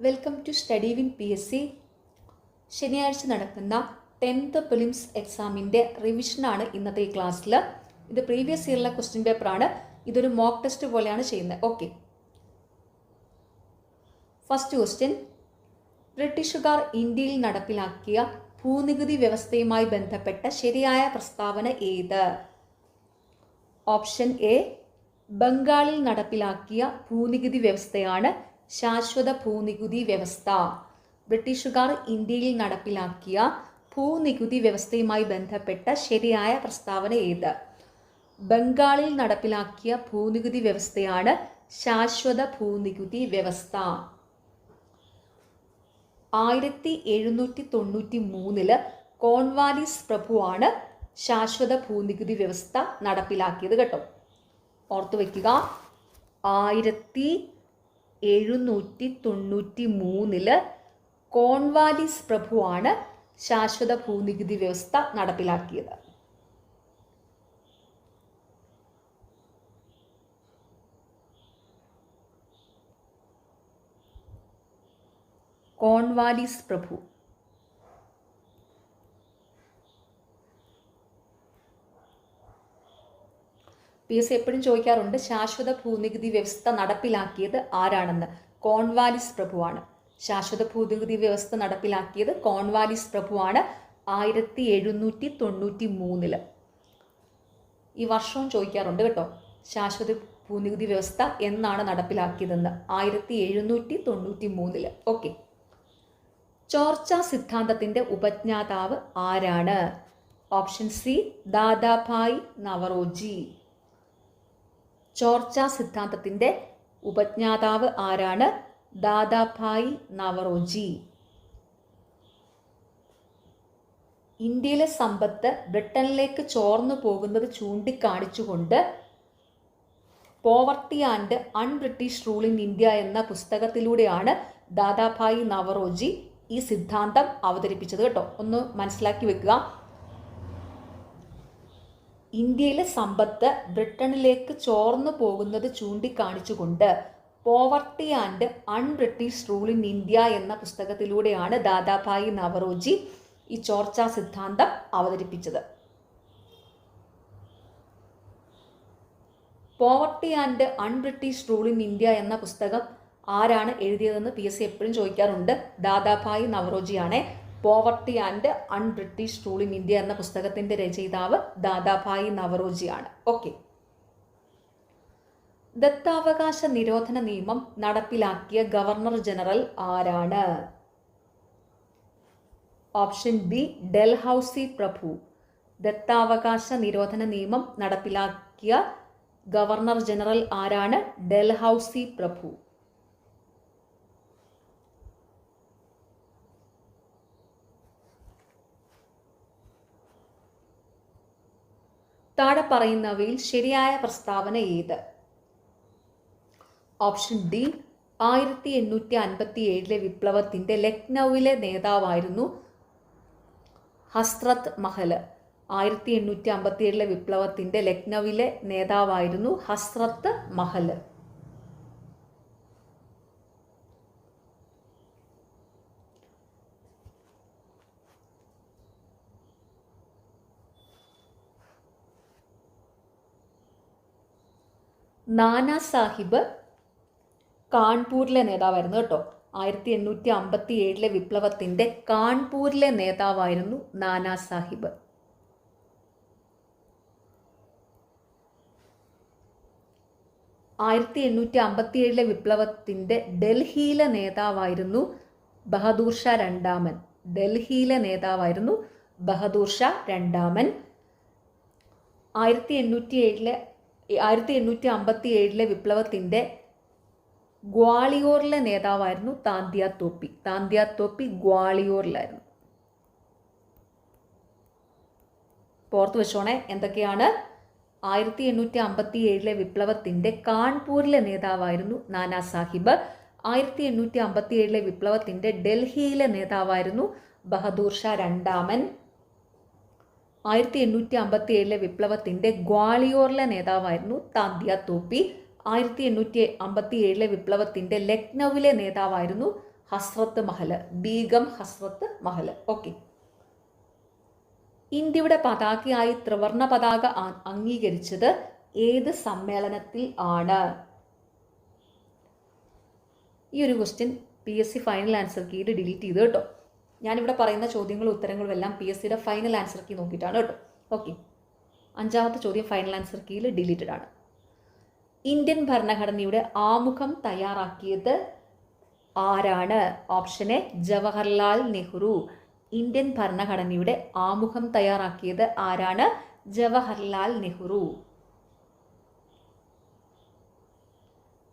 Welcome to Study Win PSC. ശനിയാഴ്ച നടക്കുന്ന 10th prelims എക്സാമിൻ്റെ റിവിഷനാണ് ഇന്നത്തെ ഈ ക്ലാസ്സിൽ. ഇത് പ്രീവിയസ് ഇയറിലെ ക്വസ്റ്റ്യൻ പേപ്പറാണ്. ഇതൊരു മോക്ക് ടെസ്റ്റ് പോലെയാണ് ചെയ്യുന്നത്. ഓക്കെ, ഫസ്റ്റ് ക്വസ്റ്റ്യൻ, ബ്രിട്ടീഷുകാർ ഇന്ത്യയിൽ നടപ്പിലാക്കിയ ഭൂനികുതി വ്യവസ്ഥയുമായി ബന്ധപ്പെട്ട ശരിയായ പ്രസ്താവന ഏത്? ഓപ്ഷൻ എ, ബംഗാളിൽ നടപ്പിലാക്കിയ ഭൂനികുതി വ്യവസ്ഥയാണ് ശാശ്വത ഭൂനികുതി വ്യവസ്ഥ. ബ്രിട്ടീഷുകാർ ഇന്ത്യയിൽ നടപ്പിലാക്കിയ ഭൂനികുതി വ്യവസ്ഥയുമായി ബന്ധപ്പെട്ട ശരിയായ പ്രസ്താവന ഏത്? ബംഗാളിൽ നടപ്പിലാക്കിയ ഭൂനികുതി വ്യവസ്ഥയാണ് ശാശ്വത ഭൂനികുതി വ്യവസ്ഥ. 1793 കോൺവാലിസ് പ്രഭുവാണ് ശാശ്വത ഭൂനികുതി വ്യവസ്ഥ നടപ്പിലാക്കിയത് കേട്ടോ. ഓർത്തു വയ്ക്കുക, 1793 കോൺവാലിസ് പ്രഭുവാണ് ശാശ്വത ഭൂനികുതി വ്യവസ്ഥ നടപ്പിലാക്കിയത്. കോൺവാലിസ് പ്രഭു. PSC എപ്പോഴും ചോദിക്കാറുണ്ട് ശാശ്വത ഭൂനികുതി വ്യവസ്ഥ നടപ്പിലാക്കിയത് ആരാണെന്ന്. കോൺവാലിസ് പ്രഭുവാണ്. ശാശ്വത ഭൂനികുതി വ്യവസ്ഥ നടപ്പിലാക്കിയത് കോൺവാലിസ് പ്രഭുവാണ് 1793. ഈ വർഷവും ചോദിക്കാറുണ്ട് കേട്ടോ. ശാശ്വത ഭൂനികുതി വ്യവസ്ഥ എന്നാണ് നടപ്പിലാക്കിയതെന്ന്. 1793. ഓക്കെ, ചോർച്ച സിദ്ധാന്തത്തിന്റെ ഉപജ്ഞാതാവ് ആരാണ്? Option C, Dadabhai Naoroji. ചോർച്ച സിദ്ധാന്തത്തിന്റെ ഉപജ്ഞാതാവ് ആരാണ്? ദാദാഭായ് നവറോജി. ഇന്ത്യയിലെ സമ്പത്ത് ബ്രിട്ടനിലേക്ക് ചോർന്നു പോകുന്നത് ചൂണ്ടിക്കാണിച്ചുകൊണ്ട് poverty and un-British rule in India എന്ന പുസ്തകത്തിലൂടെയാണ് ദാദാഭായ് നവറോജി ഈ സിദ്ധാന്തം അവതരിപ്പിച്ചത് കേട്ടോ. ഒന്ന് മനസ്സിലാക്കി വെക്കുക. ഇന്ത്യയിലെ സമ്പത്ത് ബ്രിട്ടനിലേക്ക് ചോർന്നു പോകുന്നത് ചൂണ്ടിക്കാണിച്ചുകൊണ്ട് poverty and un-British rule in India എന്ന പുസ്തകത്തിലൂടെയാണ് ദാദാഭായ് നവറോജി ഈ ചോർച്ച സിദ്ധാന്തം അവതരിപ്പിച്ചത്. Poverty and un-British rule in India എന്ന പുസ്തകം ആരാണ് എഴുതിയതെന്ന് PSC എപ്പോഴും ചോദിക്കാറുണ്ട്. ദാദാഭായ് നവറോജിയാണ്. Poverty and un-British rule in India എന്ന പുസ്തകത്തിന്റെ രചയിതാവ് ദാദാഭായ് നവറോജിയാണ്. ഓക്കെ, ദത്താവകാശ നിരോധന നിയമം നടപ്പിലാക്കിയ ഗവർണർ ജനറൽ ആരാണ്? ഓപ്ഷൻ ബി, ഡൽഹൌസി പ്രഭു. ദത്താവകാശ നിരോധന നിയമം നടപ്പിലാക്കിയ ഗവർണർ ജനറൽ ആരാണ്? ഡൽഹൌസി പ്രഭു. താഴെ പറയുന്നവയിൽ ശരിയായ പ്രസ്താവന ഏത്? ഓപ്ഷൻ ഡി, 1857 വിപ്ലവത്തിന്റെ ലക്നൌവിലെ നേതാവായിരുന്നു ഹസ്രത്ത് മഹൽ. 1857 വിപ്ലവത്തിന്റെ ലക്നൌവിലെ നേതാവായിരുന്നു ഹസ്രത്ത് മഹൽ. നാനാ സാഹിബ് കാൺപൂരിലെ നേതാവായിരുന്നു കേട്ടോ. 1857 വിപ്ലവത്തിന്റെ കാൺപൂരിലെ നേതാവായിരുന്നു നാനാ സാഹിബ്. ആയിരത്തി 1857 വിപ്ലവത്തിന്റെ ഡൽഹിയിലെ നേതാവായിരുന്നു ബഹദൂർ ഷാ രണ്ടാമൻ. ഡൽഹിയിലെ നേതാവായിരുന്നു ബഹദൂർ ഷാ രണ്ടാമൻ. 1857 വിപ്ലവത്തിന്റെ ഗ്വാളിയോറിലെ നേതാവായിരുന്നു താന്തിയ തോപ്പി. താന്തിയ തോപ്പി ഗ്വാളിയോറിലായിരുന്നു. ഓർത്തു വെച്ചോണേ എന്തൊക്കെയാണ്. 1857 വിപ്ലവത്തിന്റെ കാൺപൂരിലെ നേതാവായിരുന്നു നാനാ സാഹിബ്. 1857 വിപ്ലവത്തിന്റെ ഡൽഹിയിലെ നേതാവായിരുന്നു ബഹദൂർ ഷാ രണ്ടാമൻ. 1857 വിപ്ലവത്തിന്റെ ഗ്വാളിയോറിലെ നേതാവായിരുന്നു താന്തിയ തോപ്പി. 1857 വിപ്ലവത്തിന്റെ ലക്നൌവിലെ നേതാവായിരുന്നു ഹസ്രത്ത് മഹൽ, ബീഗം ഹസ്രത്ത് മഹൽ. ഓക്കെ. ഇന്ത്യയുടെ പതാകയായി ത്രിവർണ പതാക അംഗീകരിച്ചത് ഏത് സമ്മേളനത്തിൽ ആണ്? ഈ ഒരു ക്വസ്റ്റ്യൻ PSC ഫൈനൽ ആൻസർ കീയിൽ ഡിലീറ്റ് ചെയ്ത് കേട്ടോ. ഞാനിവിടെ പറയുന്ന ചോദ്യങ്ങളും ഉത്തരങ്ങളും എല്ലാം PSCയുടെ ഫൈനൽ ആൻസർ കീ നോക്കിയിട്ടാണ് കേട്ടോ. ഓക്കെ. 5ാമത്തെ ചോദ്യം ഫൈനൽ ആൻസർ കീയിൽ ഡിലീറ്റഡ് ആണ്. ഇന്ത്യൻ ഭരണഘടനയുടെ ആമുഖം തയ്യാറാക്കിയത് ആരാണ്? Option A Jawaharlal Nehru. Indian ഭരണഘടനയുടെ ആമുഖം തയ്യാറാക്കിയത് ആരാണ്? ജവഹർലാൽ നെഹ്റു.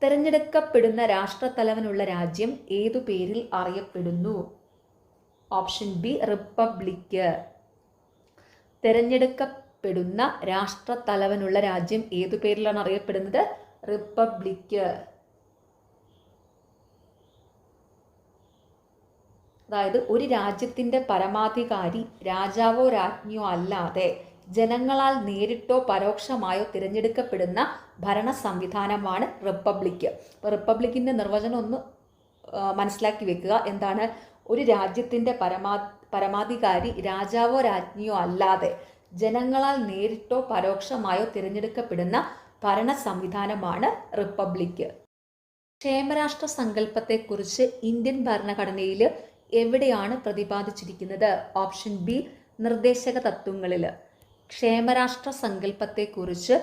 തിരഞ്ഞെടുക്കപ്പെടുന്ന രാഷ്ട്രത്തലവനുള്ള രാജ്യം ഏതു പേരിൽ അറിയപ്പെടുന്നു? Option B republic. തിരഞ്ഞെടുക്കപ്പെടുന്ന രാഷ്ട്രത്തലവനുള്ള രാജ്യം ഏതു പേരിലാണ് അറിയപ്പെടുന്നത്? റിപ്പബ്ലിക്. അതായത് ഒരു രാജ്യത്തിൻ്റെ പരമാധികാരി രാജാവോ രാജ്ഞിയോ അല്ലാതെ ജനങ്ങളാൽ നേരിട്ടോ പരോക്ഷമായോ തിരഞ്ഞെടുക്കപ്പെടുന്ന ഭരണ സംവിധാനമാണ് റിപ്പബ്ലിക്. അപ്പോൾ റിപ്പബ്ലിക്കിൻ്റെ നിർവചനം ഒന്ന് മനസ്സിലാക്കി വെക്കുക. എന്താണ്? ഒരു രാജ്യത്തിൻ്റെ പരമാധികാരി രാജാവോ രാജ്ഞിയോ അല്ലാതെ ജനങ്ങളാൽ നേരിട്ടോ പരോക്ഷമായോ തിരഞ്ഞെടുക്കപ്പെടുന്ന ഭരണ സംവിധാനമാണ് റിപ്പബ്ലിക്. ക്ഷേമരാഷ്ട്ര സങ്കല്പത്തെക്കുറിച്ച് ഇന്ത്യൻ ഭരണഘടനയിൽ എവിടെയാണ് പ്രതിപാദിച്ചിരിക്കുന്നത്? ഓപ്ഷൻ ബി നിർദ്ദേശക തത്വങ്ങളിൽ. ക്ഷേമരാഷ്ട്ര സങ്കല്പത്തെക്കുറിച്ച്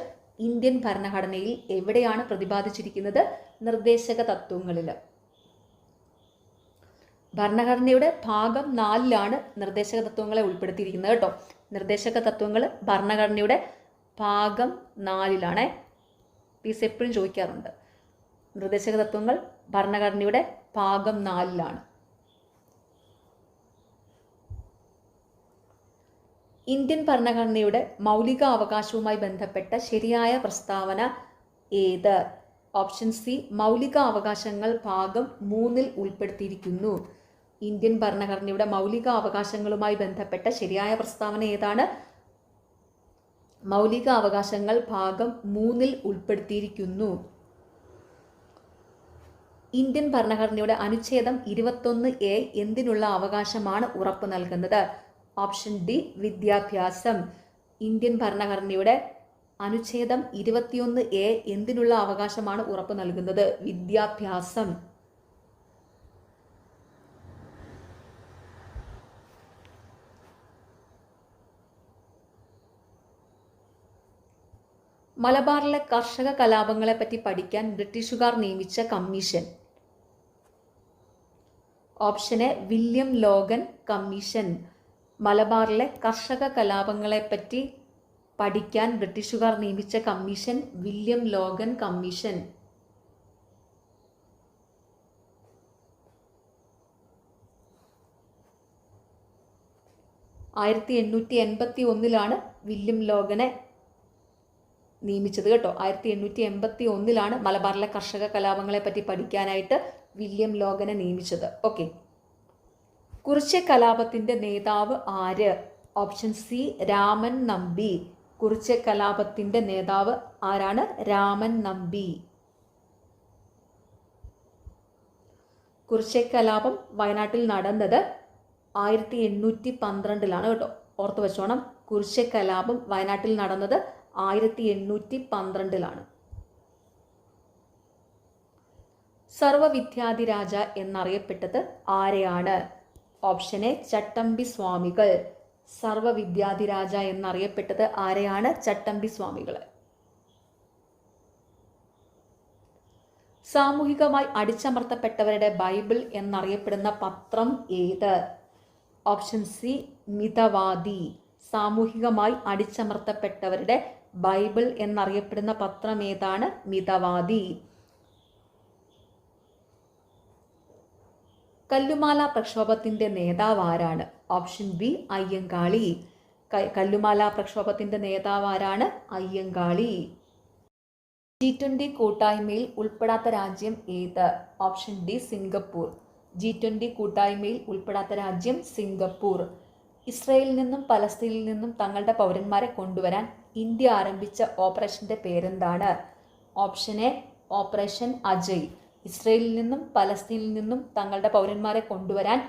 ഇന്ത്യൻ ഭരണഘടനയിൽ എവിടെയാണ് പ്രതിപാദിച്ചിരിക്കുന്നത്? നിർദ്ദേശക തത്വങ്ങളിൽ. ഭരണഘടനയുടെ ഭാഗം 4ലാണ് നിർദ്ദേശക തത്വങ്ങളെ ഉൾപ്പെടുത്തിയിരിക്കുന്നത് കേട്ടോ. നിർദ്ദേശക തത്വങ്ങൾ ഭരണഘടനയുടെ ഭാഗം 4ലാണ്. പീസ് എപ്പോഴും ചോദിക്കാറുണ്ട്. നിർദ്ദേശക തത്വങ്ങൾ ഭരണഘടനയുടെ ഭാഗം 4ലാണ്. ഇന്ത്യൻ ഭരണഘടനയുടെ മൗലിക അവകാശവുമായി ബന്ധപ്പെട്ട ശരിയായ പ്രസ്താവന ഏത്? ഓപ്ഷൻ സി മൗലിക അവകാശങ്ങൾ ഭാഗം 3ൽ ഉൾപ്പെടുത്തിയിരിക്കുന്നു. ഇന്ത്യൻ ഭരണഘടനയുടെ മൗലിക അവകാശങ്ങളുമായി ബന്ധപ്പെട്ട ശരിയായ പ്രസ്താവന ഏതാണ്? മൗലിക അവകാശങ്ങൾ ഭാഗം 3ൽ ഉൾപ്പെടുത്തിയിരിക്കുന്നു. ഇന്ത്യൻ ഭരണഘടനയുടെ അനുച്ഛേദം 21A എന്തിനുള്ള അവകാശമാണ് ഉറപ്പു നൽകുന്നത്? ഓപ്ഷൻ ഡി വിദ്യാഭ്യാസം. ഇന്ത്യൻ ഭരണഘടനയുടെ അനുച്ഛേദം 21A എന്തിനുള്ള അവകാശമാണ് ഉറപ്പു നൽകുന്നത്? വിദ്യാഭ്യാസം. മലബാറിലെ കർഷക കലാപങ്ങളെ പറ്റി പഠിക്കാൻ ബ്രിട്ടീഷുകാർ നിയമിച്ച commission. Option A William Logan commission. മലബാറിലെ കർഷക കലാപങ്ങളെപ്പറ്റി പഠിക്കാൻ ബ്രിട്ടീഷുകാർ നിയമിച്ച കമ്മീഷൻ വില്യം ലോഗൻ കമ്മീഷൻ. ആയിരത്തി 1881 വില്യം ലോഗനെ നിയമിച്ചത് കേട്ടോ. 1881 മലബാറിലെ കർഷക കലാപങ്ങളെ പറ്റി പഠിക്കാനായിട്ട് വില്യം ലോഗനെ നിയമിച്ചത്. ഓക്കെ. കുറിച്യ കലാപത്തിന്റെ നേതാവ് ആര്? Option C Raman Nambi. കുറിച്യ കലാപത്തിന്റെ നേതാവ് ആരാണ്? രാമൻ നമ്പി. കുറിച്യ കലാപം വയനാട്ടിൽ നടന്നത് 1812 കേട്ടോ. ഓർത്തു വെച്ചോണം. കുറിച്യ കലാപം വയനാട്ടിൽ നടന്നത് 1812. സർവവിദ്യാധിരാജ എന്നറിയപ്പെട്ടത് ആരെയാണ്? ഓപ്ഷൻ എ ചട്ടമ്പി സ്വാമികൾ. സർവവിദ്യാധിരാജ എന്നറിയപ്പെട്ടത് ആരെയാണ്? ചട്ടമ്പി സ്വാമികൾ. സാമൂഹികമായി അടിച്ചമർത്തപ്പെട്ടവരുടെ ബൈബിൾ എന്നറിയപ്പെടുന്ന പത്രം ഏത്? Option C Mithavadi. സാമൂഹികമായി അടിച്ചമർത്തപ്പെട്ടവരുടെ ബൈബിൾ എന്നറിയപ്പെടുന്ന പത്രം ഏതാണ്? മിതവാദി. കല്ലുമാല പ്രക്ഷോഭത്തിന്റെ നേതാവ് ആരാണ്? Option B Ayyankali. കല്ലുമാല പ്രക്ഷോഭത്തിന്റെ നേതാവ് ആരാണ്? അയ്യങ്കാളി. G20 കൂട്ടായ്മയിൽ ഉൾപ്പെടാത്ത രാജ്യം ഏത്? Option D Singapore. G20 കൂട്ടായ്മയിൽ ഉൾപ്പെടാത്ത രാജ്യം സിംഗപ്പൂർ. ഇസ്രയേലിൽ നിന്നും പലസ്തീനിൽ നിന്നും തങ്ങളുടെ പൗരന്മാരെ കൊണ്ടുവരാൻ ഇന്ത്യ ആരംഭിച്ച ഓപ്പറേഷന്റെ പേരെന്താണ്? Option A operation Ajay. ഇസ്രയേലിൽ നിന്നും പലസ്തീനിൽ നിന്നും തങ്ങളുടെ പൗരന്മാരെ കൊണ്ടുവരാൻ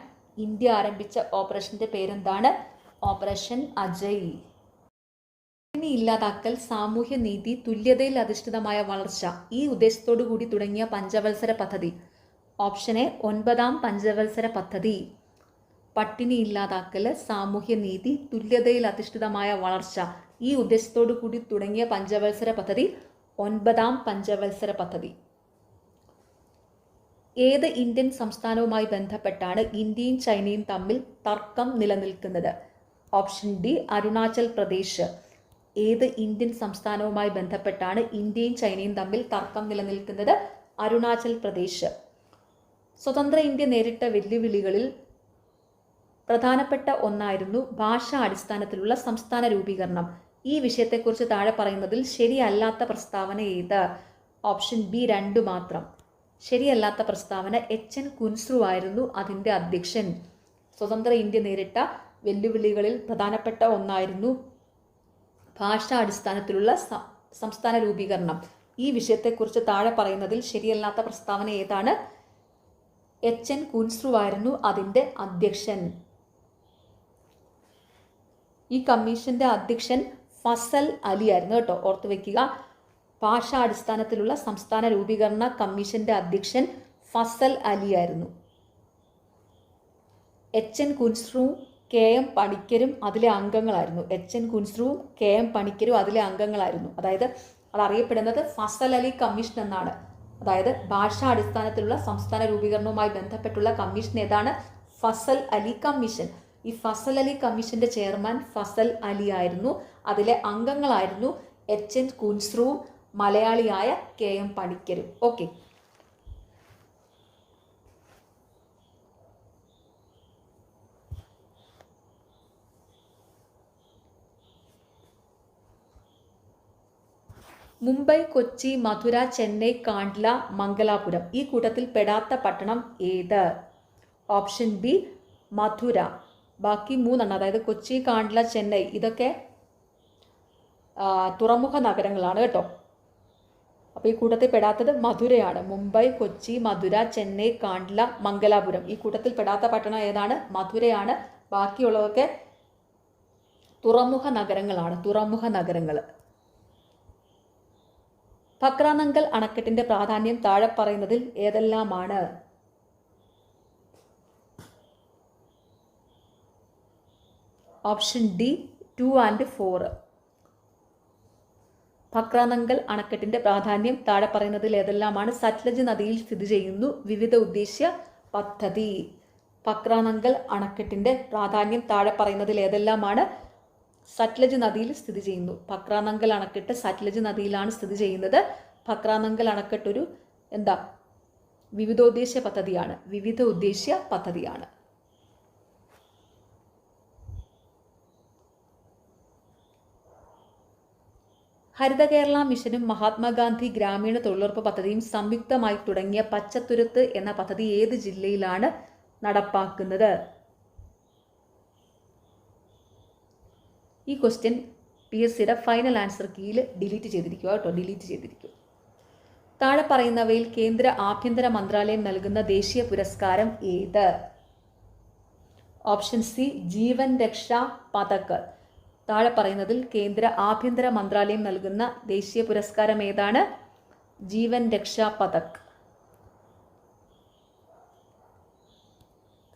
ഇന്ത്യ ആരംഭിച്ച ഓപ്പറേഷന്റെ പേരെന്താണ്? ഓപ്പറേഷൻ അജയ്. പട്ടിണി ഇല്ലാതാക്കൽ, സാമൂഹ്യ നീതി, തുല്യതയിൽ അധിഷ്ഠിതമായ വളർച്ച ഈ ഉദ്ദേശത്തോടു കൂടി തുടങ്ങിയ പഞ്ചവത്സര പദ്ധതി. ഓപ്ഷൻ എ 9ാം പഞ്ചവത്സര പദ്ധതി. പട്ടിണി ഇല്ലാതാക്കൽ, സാമൂഹ്യ നീതി, തുല്യതയിൽ അധിഷ്ഠിതമായ വളർച്ച ഈ ഉദ്ദേശത്തോടു കൂടി തുടങ്ങിയ പഞ്ചവത്സര പദ്ധതി 9ാം പഞ്ചവത്സര പദ്ധതി. ഏത് ഇന്ത്യൻ സംസ്ഥാനവുമായി ബന്ധപ്പെട്ടാണ് ഇന്ത്യയും ചൈനയും തമ്മിൽ തർക്കം നിലനിൽക്കുന്നത്? Option D Arunachal Pradesh. ഏത് ഇന്ത്യൻ സംസ്ഥാനവുമായി ബന്ധപ്പെട്ടാണ് ഇന്ത്യയും ചൈനയും തമ്മിൽ തർക്കം നിലനിൽക്കുന്നത്? അരുണാചൽ പ്രദേശ്. സ്വതന്ത്ര ഇന്ത്യ നേരിട്ട വെല്ലുവിളികളിൽ പ്രധാനപ്പെട്ട ഒന്നായിരുന്നു ഭാഷാ അടിസ്ഥാനത്തിലുള്ള സംസ്ഥാന രൂപീകരണം. ഈ വിഷയത്തെക്കുറിച്ച് താഴെ പറയുന്നതിൽ ശരിയല്ലാത്ത പ്രസ്താവന ഏത്? ഓപ്ഷൻ ബി 2 മാത്രം. ശരിയല്ലാത്ത പ്രസ്താവന HN കുൻസ്രു ആയിരുന്നു അതിൻ്റെ അധ്യക്ഷൻ. സ്വതന്ത്ര ഇന്ത്യ നേരിട്ട വെല്ലുവിളികളിൽ പ്രധാനപ്പെട്ട ഒന്നായിരുന്നു ഭാഷാ അടിസ്ഥാനത്തിലുള്ള സംസ്ഥാന രൂപീകരണം. ഈ വിഷയത്തെക്കുറിച്ച് താഴെ പറയുന്നതിൽ ശരിയല്ലാത്ത പ്രസ്താവന ഏതാണ്? HN കുൻസ്രു ആയിരുന്നു അതിൻ്റെ അധ്യക്ഷൻ. ഈ കമ്മീഷന്റെ അധ്യക്ഷൻ ഫസൽ അലി ആയിരുന്നു കേട്ടോ, ഓർത്തു വെക്കുക. ഭാഷാ അടിസ്ഥാനത്തിലുള്ള സംസ്ഥാന രൂപീകരണ കമ്മീഷന്റെ അധ്യക്ഷൻ ഫസൽ അലി ആയിരുന്നു. HN കുൻസ്രുവും KM പണിക്കരും അതിലെ അംഗങ്ങളായിരുന്നു. HN കുൻസ്രുവും KM പണിക്കരും അതിലെ അംഗങ്ങളായിരുന്നു. അതായത് അതറിയപ്പെടുന്നത് ഫസൽ അലി കമ്മീഷൻ എന്നാണ്. അതായത് ഭാഷാ അടിസ്ഥാനത്തിലുള്ള സംസ്ഥാന രൂപീകരണവുമായി ബന്ധപ്പെട്ടുള്ള കമ്മീഷൻ ഏതാണ്? ഫസൽ അലി കമ്മീഷൻ. ഈ ഫസൽ അലി കമ്മീഷന്റെ ചെയർമാൻ ഫസൽ അലി ആയിരുന്നു. അതിലെ അംഗങ്ങളായിരുന്നു HN കുൻസ്രുവും മലയാളിയായ KM പണിക്കരും. ഓക്കെ. മുംബൈ, കൊച്ചി, മധുര, ചെന്നൈ, കാണ്ട്ല, മംഗലാപുരം ഈ കൂട്ടത്തിൽ പെടാത്ത പട്ടണം ഏത്? ഓപ്ഷൻ ബി മധുര. ബാക്കി 3 അതായത് കൊച്ചി, കാണ്ട്ല, ചെന്നൈ ഇതൊക്കെ തുറമുഖ നഗരങ്ങളാണ് കേട്ടോ. അപ്പോൾ ഈ കൂട്ടത്തിൽ പെടാത്തത് മധുരയാണ്. മുംബൈ, കൊച്ചി, മധുര, ചെന്നൈ, കാണ്ട്ല, മംഗലാപുരം ഈ കൂട്ടത്തിൽ പെടാത്ത പട്ടണം ഏതാണ്? മധുരയാണ്. ബാക്കിയുള്ളതൊക്കെ തുറമുഖ നഗരങ്ങളാണ്. തുറമുഖ നഗരങ്ങൾ. ഭക്രാനങ്കൽ അണക്കെട്ടിന്റെ പ്രാധാന്യം താഴെ പറയുന്നതിൽ ഏതെല്ലാമാണ്? Option D 2 and 4. ഭക്രാനങ്കൽ അണക്കെട്ടിന്റെ പ്രാധാന്യം താഴെ പറയുന്നതിൽ ഏതെല്ലാമാണ്? സത്ലജ് നദിയിൽ സ്ഥിതി ചെയ്യുന്നു. വിവിധ ഉദ്ദേശ്യ പദ്ധതി. ഭക്രാനങ്കൽ അണക്കെട്ടിന്റെ പ്രാധാന്യം താഴെ പറയുന്നതിൽ ഏതെല്ലാമാണ്? സത്ലജ് നദിയിൽ സ്ഥിതി ചെയ്യുന്നു. ഭക്രാനങ്കൽ അണക്കെട്ട് സത്ലജ് നദിയിലാണ് സ്ഥിതി ചെയ്യുന്നത്. ഭക്രാനങ്കൽ അണക്കെട്ട് ഒരു വിവിധോദ്ദേശ്യ പദ്ധതിയാണ്. വിവിധ ഉദ്ദേശ്യ പദ്ധതിയാണ്. ഹരിത കേരള മിഷനും മഹാത്മാഗാന്ധി ഗ്രാമീണ തൊഴിലുറപ്പ് പദ്ധതിയും സംയുക്തമായി തുടങ്ങിയ പച്ചത്തുരുത്ത് എന്ന പദ്ധതി ഏത് ജില്ലയിലാണ് നടപ്പാക്കുന്നത്? ഈ ക്വസ്റ്റ്യൻ PSCയുടെ ഫൈനൽ ആൻസർ കീയിൽ ഡിലീറ്റ് ചെയ്തിരിക്കുക കേട്ടോ, ഡിലീറ്റ് ചെയ്തിരിക്കും. താഴെ പറയുന്നവയിൽ കേന്ദ്ര ആഭ്യന്തര മന്ത്രാലയം നൽകുന്ന ദേശീയ പുരസ്കാരം ഏത്? ഓപ്ഷൻ സി ജീവൻ രക്ഷാ പതക്. താഴെ പറയുന്നതിൽ കേന്ദ്ര ആഭ്യന്തര മന്ത്രാലയം നൽകുന്ന ദേശീയ പുരസ്കാരം ഏതാണ്? ജീവൻ രക്ഷാ പതക്.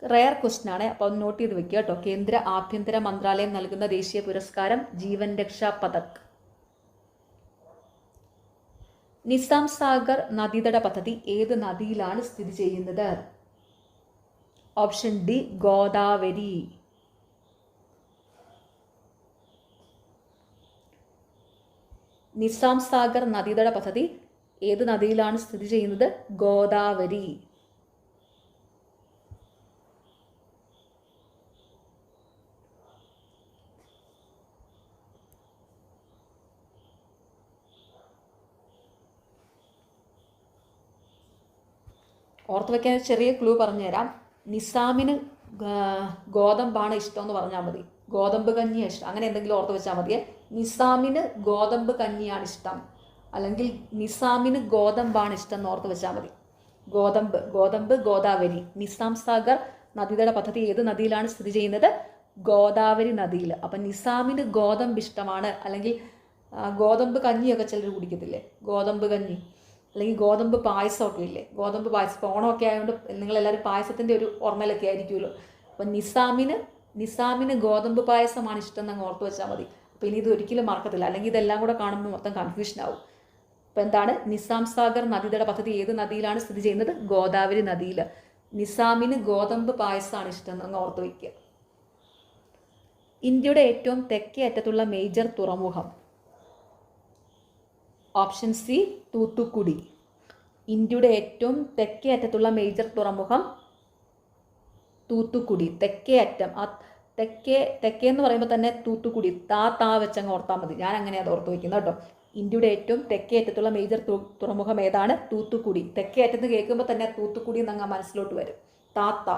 റെയർ ക്വസ്റ്റ്യൻ ആണ്, അപ്പോൾ ഒന്ന് നോട്ട് ചെയ്ത് വെക്കുക കേട്ടോ. കേന്ദ്ര ആഭ്യന്തര മന്ത്രാലയം നൽകുന്ന ദേശീയ പുരസ്കാരം ജീവൻ രക്ഷാ പതക്. നിസാം സാഗർ നദീതട പദ്ധതി ഏത് നദിയിലാണ് സ്ഥിതി ചെയ്യുന്നത്? Option D Godavari. നിസാം സാഗർ നദീതട പദ്ധതി ഏത് നദിയിലാണ് സ്ഥിതി ചെയ്യുന്നത്? ഗോദാവരി. ഓർത്ത് വയ്ക്കാൻ ചെറിയ ക്ലൂ പറഞ്ഞുതരാം. നിസാമിന് ഗോതമ്പാണ് ഇഷ്ടമെന്ന് പറഞ്ഞാൽ മതി. ഗോതമ്പ് കഞ്ഞിയാണ് ഇഷ്ടം, അങ്ങനെ എന്തെങ്കിലും ഓർത്ത് വെച്ചാൽ മതിയെ. നിസാമിന് ഗോതമ്പ് കഞ്ഞിയാണ് ഇഷ്ടം, അല്ലെങ്കിൽ നിസാമിന് ഗോതമ്പാണ് ഇഷ്ടം എന്ന് ഓർത്ത് വെച്ചാൽ മതി. ഗോതമ്പ് ഗോദാവരി. നിസാം സാഗർ നദീതട പദ്ധതി ഏത് നദിയിലാണ് സ്ഥിതി ചെയ്യുന്നത്? ഗോദാവരി നദിയിൽ. അപ്പം നിസാമിന് ഗോതമ്പ് ഇഷ്ടമാണ്, അല്ലെങ്കിൽ ഗോതമ്പ് കഞ്ഞിയൊക്കെ ചിലർ കുടിക്കത്തില്ലേ, ഗോതമ്പ് കഞ്ഞി അല്ലെങ്കിൽ ഗോതമ്പ് പായസമൊക്കെ ഇല്ലേ, ഗോതമ്പ് പായസം. ഇപ്പോൾ ഓണമൊക്കെ ആയതുകൊണ്ട് നിങ്ങളെല്ലാവരും പായസത്തിൻ്റെ ഒരു ഓർമ്മയിലൊക്കെ ആയിരിക്കുമല്ലോ. അപ്പം നിസാമിന് ഗോതമ്പ് പായസമാണ് ഇഷ്ടം എന്നങ്ങ് ഓർത്ത് വെച്ചാൽ മതി. അപ്പോൾ ഇനി ഇത് ഒരിക്കലും മറക്കത്തില്ല, അല്ലെങ്കിൽ ഇതെല്ലാം കൂടെ കാണുമ്പോൾ മൊത്തം കൺഫ്യൂഷൻ ആവും. അപ്പോൾ എന്താണ്? നിസാം സാഗർ നദീതട പദ്ധതി ഏത് നദിയിലാണ് സ്ഥിതി ചെയ്യുന്നത്? ഗോദാവരി നദിയിൽ. നിസാമിന് ഗോതമ്പ് പായസമാണ് ഇഷ്ടം എന്നങ്ങ് ഓർത്ത് വയ്ക്കുക. ഇന്ത്യയുടെ ഏറ്റവും തെക്കേ അറ്റത്തുള്ള മേജർ തുറമുഖം? Option C Thoothukudi. ഇന്ത്യയുടെ ഏറ്റവും തെക്കേ അറ്റത്തുള്ള മേജർ തുറമുഖം തൂത്തുക്കുടി. തെക്കേ അറ്റം, ആ തെക്കേ എന്ന് പറയുമ്പോൾ തന്നെ തൂത്തുക്കുടി താ വെച്ചങ്ങ് ഓർത്താൽ മതി. ഞാൻ അങ്ങനെയാണ് അത് ഓർത്ത് വയ്ക്കുന്നത് കേട്ടോ. ഇന്ത്യയുടെ ഏറ്റവും തെക്കേ അറ്റത്തുള്ള മേജർ തുറമുഖം ഏതാണ്? തൂത്തുക്കുടി. തെക്കേ അറ്റത്ത് കേൾക്കുമ്പോൾ തന്നെ തൂത്തുക്കുടി എന്നങ്ങ് മനസ്സിലോട്ട് വരും. താത്ത.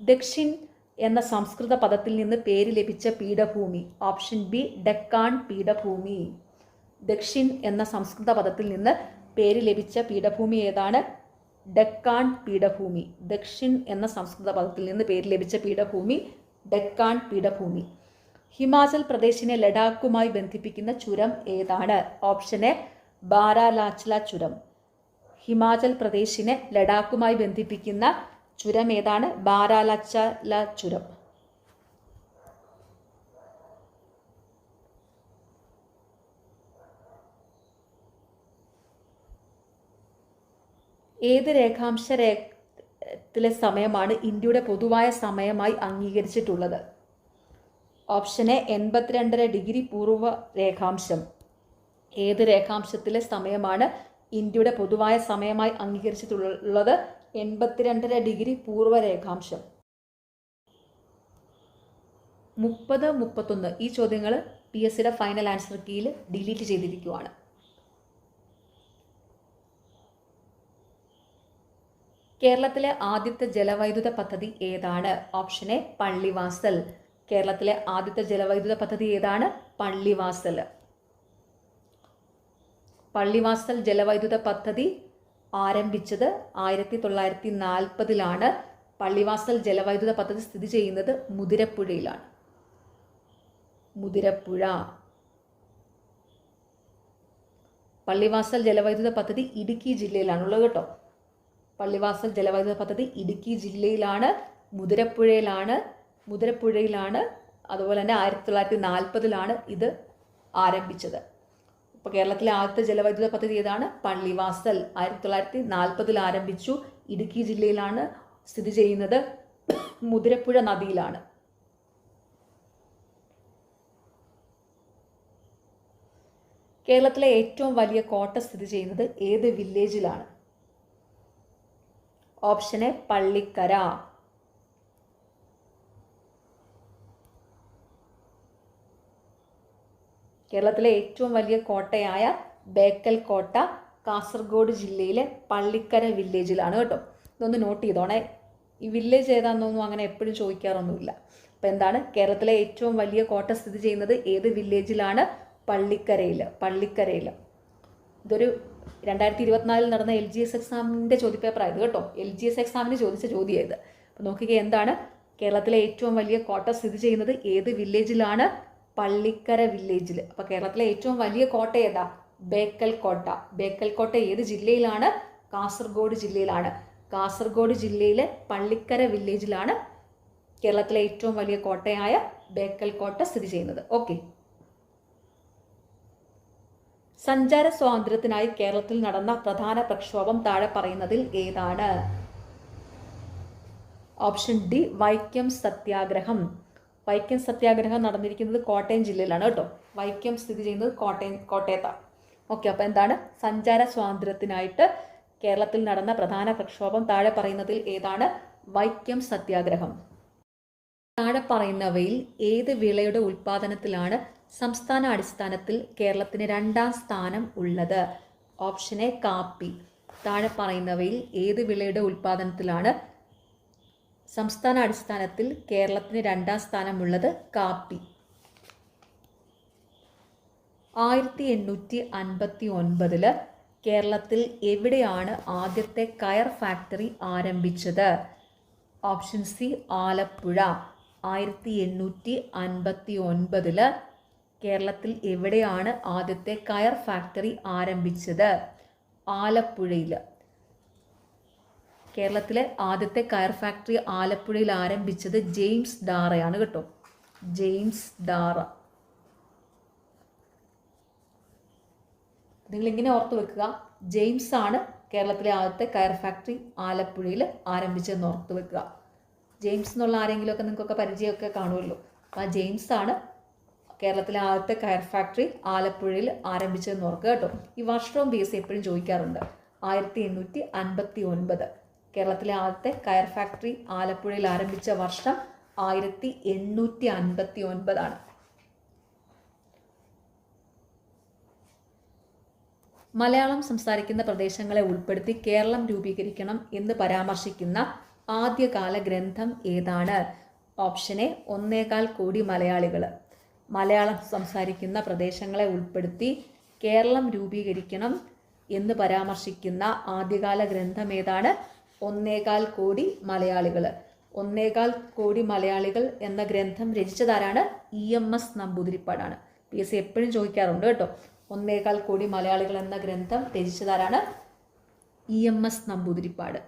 ദക്ഷിൺ എന്ന സംസ്കൃത പദത്തിൽ നിന്ന് പേര് ലഭിച്ച പീഠഭൂമി? ഓപ്ഷൻ ബി ഡെക്കാൻ പീഠഭൂമി. ദക്ഷിൺ എന്ന സംസ്കൃത പദത്തിൽ നിന്ന് പേര് ലഭിച്ച പീഠഭൂമി ഏതാണ്? ഡെക്കാൻ പീഠഭൂമി. ദക്ഷിൺ എന്ന സംസ്കൃത പദത്തിൽ നിന്ന് പേര് ലഭിച്ച പീഠഭൂമി ഡെക്കാൻ പീഠഭൂമി. ഹിമാചൽ പ്രദേശിനെ ലഡാക്കുമായി ബന്ധിപ്പിക്കുന്ന ചുരം ഏതാണ്? ഓപ്ഷൻ എ ബാരാലാച്ല ചുരം. ഹിമാചൽ പ്രദേശിനെ ലഡാക്കുമായി ബന്ധിപ്പിക്കുന്ന ചുരം ഏതാണ്? ബാരാലാച്ല ചുരം. ഏത് രേഖാംശത്തിലെ സമയമാണ് ഇന്ത്യയുടെ പൊതുവായ സമയമായി അംഗീകരിച്ചിട്ടുള്ളത്? ഓപ്ഷൻ എ 82.5 ഡിഗ്രി പൂർവ്വ രേഖാംശം. ഏത് രേഖാംശത്തിലെ സമയമാണ് ഇന്ത്യയുടെ പൊതുവായ സമയമായി അംഗീകരിച്ചിട്ടുള്ളത്? 82.5 ഡിഗ്രി പൂർവ്വ രേഖാംശം. 30, 31 ഈ ചോദ്യങ്ങൾ PSCയുടെ ഫൈനൽ ആൻസർ കീയിൽ ഡിലീറ്റ് ചെയ്തിരിക്കുവാണ്. കേരളത്തിലെ ആദ്യത്തെ ജലവൈദ്യുത പദ്ധതി ഏതാണ്? Option A Pallivasal. കേരളത്തിലെ ആദ്യത്തെ ജലവൈദ്യുത പദ്ധതി ഏതാണ്? പള്ളിവാസൽ. പള്ളിവാസൽ ജലവൈദ്യുത പദ്ധതി ആരംഭിച്ചത് 1940-ലാണ്. പള്ളിവാസൽ ജലവൈദ്യുത പദ്ധതി സ്ഥിതി ചെയ്യുന്നത് മുതിരപ്പുഴയിലാണ്. മുതിരപ്പുഴ. പള്ളിവാസൽ ജലവൈദ്യുത പദ്ധതി ഇടുക്കി ജില്ലയിലാണുള്ളത് കേട്ടോ. പള്ളിവാസൽ ജലവൈദ്യുത പദ്ധതി ഇടുക്കി ജില്ലയിലാണ്, മുതിരപ്പുഴയിലാണ്. അതുപോലെ തന്നെ 1940-ലാണ് ഇത് ആരംഭിച്ചത്. ഇപ്പോൾ കേരളത്തിലെ ആദ്യത്തെ ജലവൈദ്യുത പദ്ധതി ഏതാണ്? പള്ളിവാസൽ. 1940 ആരംഭിച്ചു. ഇടുക്കി ജില്ലയിലാണ് സ്ഥിതി ചെയ്യുന്നത്. മുതിരപ്പുഴ നദിയിലാണ്. കേരളത്തിലെ ഏറ്റവും വലിയ കോട്ട സ്ഥിതി ചെയ്യുന്നത് ഏത് വില്ലേജിലാണ്? Option A Pallikkara. കേരളത്തിലെ ഏറ്റവും വലിയ കോട്ടയായ ബേക്കൽ കോട്ട കാസർഗോഡ് ജില്ലയിലെ പള്ളിക്കര വില്ലേജിലാണ് കേട്ടോ. ഇതൊന്ന് നോട്ട് ചെയ്തോണേ. ഈ വില്ലേജ് ഏതാണെന്നൊന്നും അങ്ങനെ എപ്പോഴും ചോദിക്കാറൊന്നുമില്ല. അപ്പോൾ എന്താണ്? കേരളത്തിലെ ഏറ്റവും വലിയ കോട്ട സ്ഥിതി ചെയ്യുന്നത് ഏത് വില്ലേജിലാണ്? പള്ളിക്കരയിൽ. ഇതൊരു 2024 നടന്ന LGS എക്സാമിൻ്റെ ചോദ്യപേപ്പറായത് കേട്ടോ. LGS എക്സാമിന് ചോദിച്ച ചോദ്യമായത്. അപ്പോൾ നോക്കുക എന്താണ്? കേരളത്തിലെ ഏറ്റവും വലിയ കോട്ട സ്ഥിതി ചെയ്യുന്നത് ഏത് വില്ലേജിലാണ്? പള്ളിക്കര വില്ലേജിൽ. അപ്പോൾ കേരളത്തിലെ ഏറ്റവും വലിയ കോട്ട ഏതാ? ബേക്കൽ കോട്ട. ബേക്കൽ കോട്ട ഏത് ജില്ലയിലാണ്? കാസർഗോഡ് ജില്ലയിലാണ്. കാസർഗോഡ് ജില്ലയിലെ പള്ളിക്കര വില്ലേജിലാണ് കേരളത്തിലെ ഏറ്റവും വലിയ കോട്ടയായ ബേക്കൽ കോട്ട സ്ഥിതി ചെയ്യുന്നത്. ഓക്കെ. സഞ്ചാര സ്വാതന്ത്ര്യത്തിനായി കേരളത്തിൽ നടന്ന പ്രധാന പ്രക്ഷോഭം താഴെ പറയുന്നതിൽ ഏതാണ്? ഓപ്ഷൻ ഡി വൈക്കം സത്യാഗ്രഹം. വൈക്കം സത്യാഗ്രഹം നടന്നിരിക്കുന്നത് കോട്ടയം ജില്ലയിലാണ് കേട്ടോ. വൈക്കം സ്ഥിതി ചെയ്യുന്നത് കോട്ടയത്താണ്. ഓക്കെ. അപ്പോൾ എന്താണ്? സഞ്ചാര സ്വാതന്ത്ര്യത്തിനായിട്ട് കേരളത്തിൽ നടന്ന പ്രധാന പ്രക്ഷോഭം താഴെ പറയുന്നതിൽ ഏതാണ്? വൈക്കം സത്യാഗ്രഹം. താഴെ പറയുന്നവയിൽ ഏത് വിളയുടെ ഉൽപാദനത്തിലാണ് സംസ്ഥാന അടിസ്ഥാനത്തിൽ കേരളത്തിന് 2ാം സ്ഥാനം ഉള്ളത്? ഓപ്ഷൻ എ കാപ്പി. താഴെ പറയുന്നവയിൽ ഏത് വിളയുടെ ഉൽപാദനത്തിലാണ് സംസ്ഥാന അടിസ്ഥാനത്തിൽ കേരളത്തിന് 2ാം സ്ഥാനമുള്ളത്? കാപ്പി. 1859 കേരളത്തിൽ എവിടെയാണ് ആദ്യത്തെ കയർ ഫാക്ടറി ആരംഭിച്ചത്? Option C Alappuzha. 1859 കേരളത്തിൽ എവിടെയാണ് ആദ്യത്തെ കയർ ഫാക്ടറി ആരംഭിച്ചത്? ആലപ്പുഴയിൽ. കേരളത്തിലെ ആദ്യത്തെ കയർ ഫാക്ടറി ആലപ്പുഴയിൽ ആരംഭിച്ചത് ജെയിംസ് ഡാറയാണ് കേട്ടോ. ജെയിംസ് ഡാറ. നിങ്ങളിങ്ങനെ ഓർത്ത് വെക്കുക, ജെയിംസ് ആണ് കേരളത്തിലെ ആദ്യത്തെ കയർ ഫാക്ടറി ആലപ്പുഴയിൽ ആരംഭിച്ചതെന്ന് ഓർത്ത് വെക്കുക. ജെയിംസ് എന്നുള്ള ആരെങ്കിലുമൊക്കെ നിങ്ങൾക്കൊക്കെ പരിചയമൊക്കെ കാണുമല്ലോ. അപ്പോൾ ആ ജെയിംസ് ആണ് കേരളത്തിലെ ആദ്യത്തെ കയർ ഫാക്ടറി ആലപ്പുഴയിൽ ആരംഭിച്ചതെന്ന് ഓർക്കുക കേട്ടോ. ഈ വർഷവും BSc എപ്പോഴും ചോദിക്കാറുണ്ട്. 1859 കേരളത്തിലെ ആദ്യത്തെ കയർ ഫാക്ടറി ആലപ്പുഴയിൽ ആരംഭിച്ച വർഷം 1859 ആണ്. മലയാളം സംസാരിക്കുന്ന പ്രദേശങ്ങളെ ഉൾപ്പെടുത്തി കേരളം രൂപീകരിക്കണം എന്ന് പരാമർശിക്കുന്ന ആദ്യകാല ഗ്രന്ഥം ഏതാണ്? ഓപ്ഷൻ എ 1.25 കോടി മലയാളികൾ. മലയാളം സംസാരിക്കുന്ന പ്രദേശങ്ങളെ ഉൾപ്പെടുത്തി കേരളം രൂപീകരിക്കണം എന്ന് പരാമർശിക്കുന്ന ആദ്യകാല ഗ്രന്ഥം ഏതാണ്? 1.25 കോടി മലയാളികൾ. 1.25 കോടി മലയാളികൾ എന്ന ഗ്രന്ഥം രചിച്ചതാരാണ്? EMS നമ്പൂതിരിപ്പാടാണ്. PSc എപ്പോഴും ചോദിക്കാറുണ്ട് കേട്ടോ. 1.25 കോടി മലയാളികൾ എന്ന ഗ്രന്ഥം രചിച്ചതാരാണ്? EMS നമ്പൂതിരിപ്പാട്.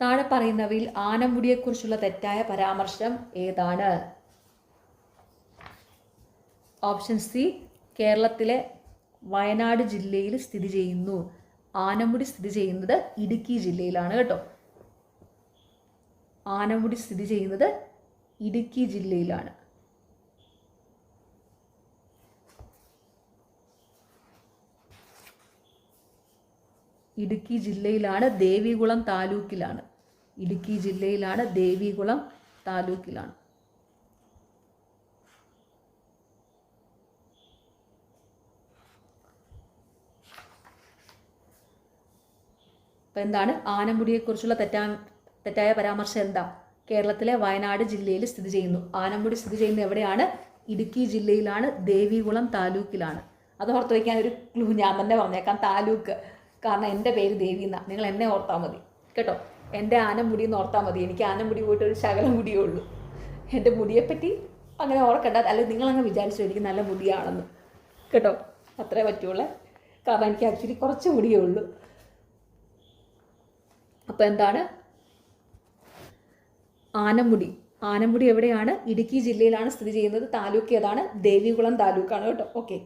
താഴെ പറയുന്നവയിൽ ആനമുടിയെക്കുറിച്ചുള്ള തെറ്റായ പരാമർശം ഏതാണ്? ഓപ്ഷൻ സി കേരളത്തിലെ വയനാട് ജില്ലയിൽ സ്ഥിതി ചെയ്യുന്നു. ആനമുടി സ്ഥിതി ചെയ്യുന്നത് ഇടുക്കി ജില്ലയിലാണ് കേട്ടോ. ആനമുടി സ്ഥിതി ചെയ്യുന്നത് ഇടുക്കി ജില്ലയിലാണ്. ഇടുക്കി ജില്ലയിലാണ്, ദേവികുളം താലൂക്കിലാണ്. ഇടുക്കി ജില്ലയിലാണ്, ദേവികുളം താലൂക്കിലാണ്. അപ്പം എന്താണ് ആനമുടിയെക്കുറിച്ചുള്ള തെറ്റായ പരാമർശം? എന്താ? കേരളത്തിലെ വയനാട് ജില്ലയിൽ സ്ഥിതി ചെയ്യുന്നു. ആനമുടി സ്ഥിതി ചെയ്യുന്നത് എവിടെയാണ്? ഇടുക്കി ജില്ലയിലാണ്, ദേവികുളം താലൂക്കിലാണ്. അത് ഓർത്ത് വയ്ക്കാൻ ഒരു ക്ലൂ ഞാൻ തന്നെ പറഞ്ഞേക്കാം, താലൂക്ക്. കാരണം എൻ്റെ പേര് ദേവി എന്നാണ്. നിങ്ങൾ എന്നെ ഓർത്താൽ മതി കേട്ടോ. എൻ്റെ ആനമുടി എന്ന് ഓർത്താൽ മതി. എനിക്ക് ആനമുടി പോയിട്ട് ഒരു ശകലം മുടിയേ ഉള്ളൂ. എൻ്റെ മുടിയെപ്പറ്റി അങ്ങനെ ഓർക്കണ്ട. അല്ലെങ്കിൽ നിങ്ങളങ്ങ് വിചാരിച്ചു എനിക്ക് നല്ല മുടിയാണെന്ന് കേട്ടോ. അത്രേ പറ്റുള്ളൂ. കാരണം എനിക്ക് ആക്ച്വലി കുറച്ച് മുടിയേ ഉള്ളൂ. അപ്പോൾ എന്താണ് ആനമുടി? ആനമുടി എവിടെയാണ്? ഇടുക്കി ജില്ലയിലാണ് സ്ഥിതി ചെയ്യുന്നത്. താലൂക്ക് ഏതാണ്? ദേവികുളം താലൂക്കാണ് കേട്ടോ. ഓക്കെ.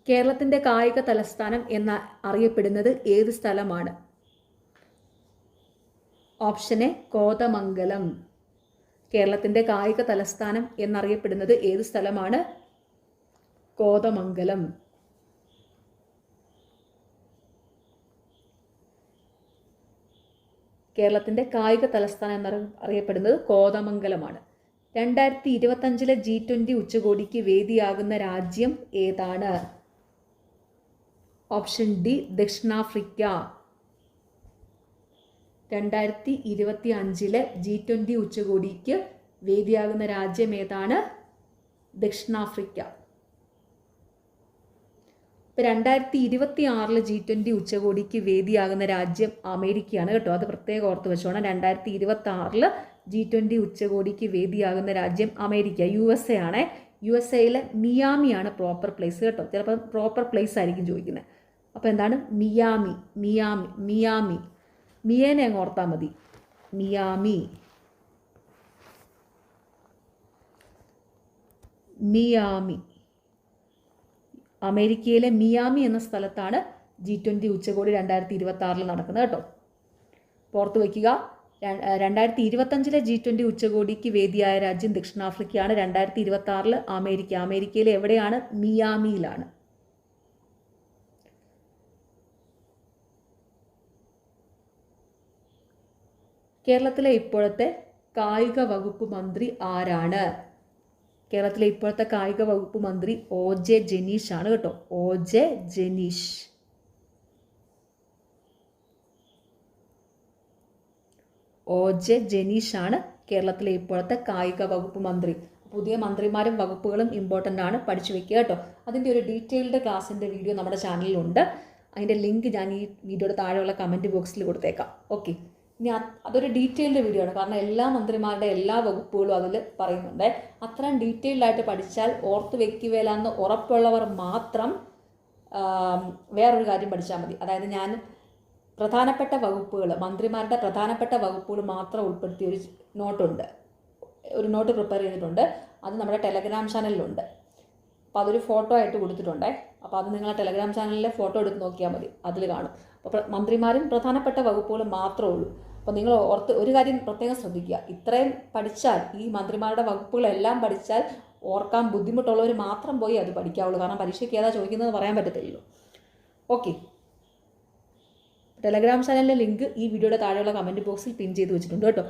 കേരളത്തിൻ്റെ കായിക തലസ്ഥാനം എന്ന് അറിയപ്പെടുന്നത് ഏത് സ്ഥലമാണ്? Option A Kothamangalam. കേരളത്തിൻ്റെ കായിക തലസ്ഥാനം എന്നറിയപ്പെടുന്നത് ഏത് സ്ഥലമാണ്? കോതമംഗലം. കേരളത്തിൻ്റെ കായിക തലസ്ഥാനം എന്നറിയപ്പെടുന്നത് കോതമംഗലമാണ്. 2025 G20 ഉച്ചകോടിക്ക് വേദിയാകുന്ന രാജ്യം ഏതാണ്? ഓപ്ഷൻ ഡി ദക്ഷിണാഫ്രിക്ക. 2025 G20 ഉച്ചകോടിക്ക് വേദിയാകുന്ന രാജ്യം ഏതാണ്? ദക്ഷിണാഫ്രിക്ക. ഇപ്പോൾ 2026 G20 ഉച്ചകോടിക്ക് വേദിയാകുന്ന രാജ്യം അമേരിക്കയാണ് കേട്ടോ. അത് പ്രത്യേകം ഓർത്ത് വെച്ചോണം. 2026 G20 ഉച്ചകോടിക്ക് വേദിയാകുന്ന രാജ്യം അമേരിക്ക, USA ആണ്. USA മിയാമിയാണ് പ്രോപ്പർ പ്ലേസ് കേട്ടോ. ചിലപ്പോൾ പ്രോപ്പർ പ്ലേസ് ആയിരിക്കും ചോദിക്കുന്നത്. അപ്പോൾ എന്താണ്? മിയാമി. മിയാമി മിയാമി മിയേനെ അങ്ങ് ഓർത്താൽ മതി. മിയാമി. മിയാമി. അമേരിക്കയിലെ മിയാമി എന്ന സ്ഥലത്താണ് G20 ഉച്ചകോടി 2026 നടക്കുന്നത് കേട്ടോ. ഓർത്ത് വയ്ക്കുക. 2025 G20 ഉച്ചകോടിക്ക് വേദിയായ രാജ്യം ദക്ഷിണാഫ്രിക്കയാണ്. 2026 അമേരിക്ക. അമേരിക്കയിലെ എവിടെയാണ്? മിയാമിയിലാണ്. കേരളത്തിലെ ഇപ്പോഴത്തെ കായിക വകുപ്പ് മന്ത്രി ആരാണ്? കേരളത്തിലെ ഇപ്പോഴത്തെ കായിക വകുപ്പ് മന്ത്രി OJ ജനീഷ് ആണ് കേട്ടോ. OJ ജനീഷ്. OJ ജനീഷ് ആണ് കേരളത്തിലെ ഇപ്പോഴത്തെ കായിക വകുപ്പ് മന്ത്രി. പുതിയ മന്ത്രിമാരും വകുപ്പുകളും ഇമ്പോർട്ടൻ്റ് ആണ്, പഠിച്ചു വെക്കുക കേട്ടോ. അതിൻ്റെ ഒരു ഡീറ്റെയിൽഡ് ക്ലാസ്സിൻ്റെ വീഡിയോ നമ്മുടെ ചാനലിലുണ്ട്. അതിൻ്റെ ലിങ്ക് ഞാൻ ഈ വീഡിയോയുടെ താഴെയുള്ള കമൻറ്റ് ബോക്സിൽ കൊടുത്തേക്കാം. ഓക്കെ, ഇനി അതൊരു ഡീറ്റെയിൽഡ് വീഡിയോ ആണ്, കാരണം എല്ലാ മന്ത്രിമാരുടെ എല്ലാ വകുപ്പുകളും അതിൽ പറയുന്നുണ്ട്. അത്രയും ഡീറ്റെയിൽഡായിട്ട് പഠിച്ചാൽ ഓർത്ത് വെക്കുകയില്ലെന്ന് ഉറപ്പുള്ളവർ മാത്രം വേറൊരു കാര്യം പഠിച്ചാൽ മതി. അതായത് ഞാൻ പ്രധാനപ്പെട്ട വകുപ്പുകൾ, മന്ത്രിമാരുടെ പ്രധാനപ്പെട്ട വകുപ്പുകൾ മാത്രം ഉൾപ്പെടുത്തിയ ഒരു നോട്ട് പ്രിപ്പയർ ചെയ്തിട്ടുണ്ട്. അത് നമ്മുടെ ടെലഗ്രാം ചാനലിലുണ്ട്. അപ്പോൾ അതൊരു ഫോട്ടോ ആയിട്ട് കൊടുത്തിട്ടുണ്ടേ. അപ്പോൾ അത് നിങ്ങളെ ടെലഗ്രാം ചാനലിലെ ഫോട്ടോ എടുത്ത് നോക്കിയാൽ മതി, അതിൽ കാണും. അപ്പോൾ മന്ത്രിമാരും പ്രധാനപ്പെട്ട വകുപ്പുകൾ മാത്രമേ ഉള്ളൂ. അപ്പോൾ നിങ്ങൾ ഒരു കാര്യം പ്രത്യേകം ശ്രദ്ധിക്കുക, ഇത്രയും പഠിച്ചാൽ, ഈ മന്ത്രിമാരുടെ വകുപ്പുകളെല്ലാം പഠിച്ചാൽ ഓർക്കാൻ ബുദ്ധിമുട്ടുള്ളവർ മാത്രം പോയി അത് പഠിക്കാവുള്ളൂ. കാരണം പരീക്ഷയ്ക്ക് ഏതാ ചോദിക്കുന്നത് പറയാൻ പറ്റത്തില്ലല്ലോ. ഓക്കെ, ടെലഗ്രാം ചാനലിലെ ലിങ്ക് ഈ വീഡിയോയുടെ താഴെയുള്ള കമൻറ്റ് ബോക്സിൽ പിൻ ചെയ്ത് വെച്ചിട്ടുണ്ട് കേട്ടോ.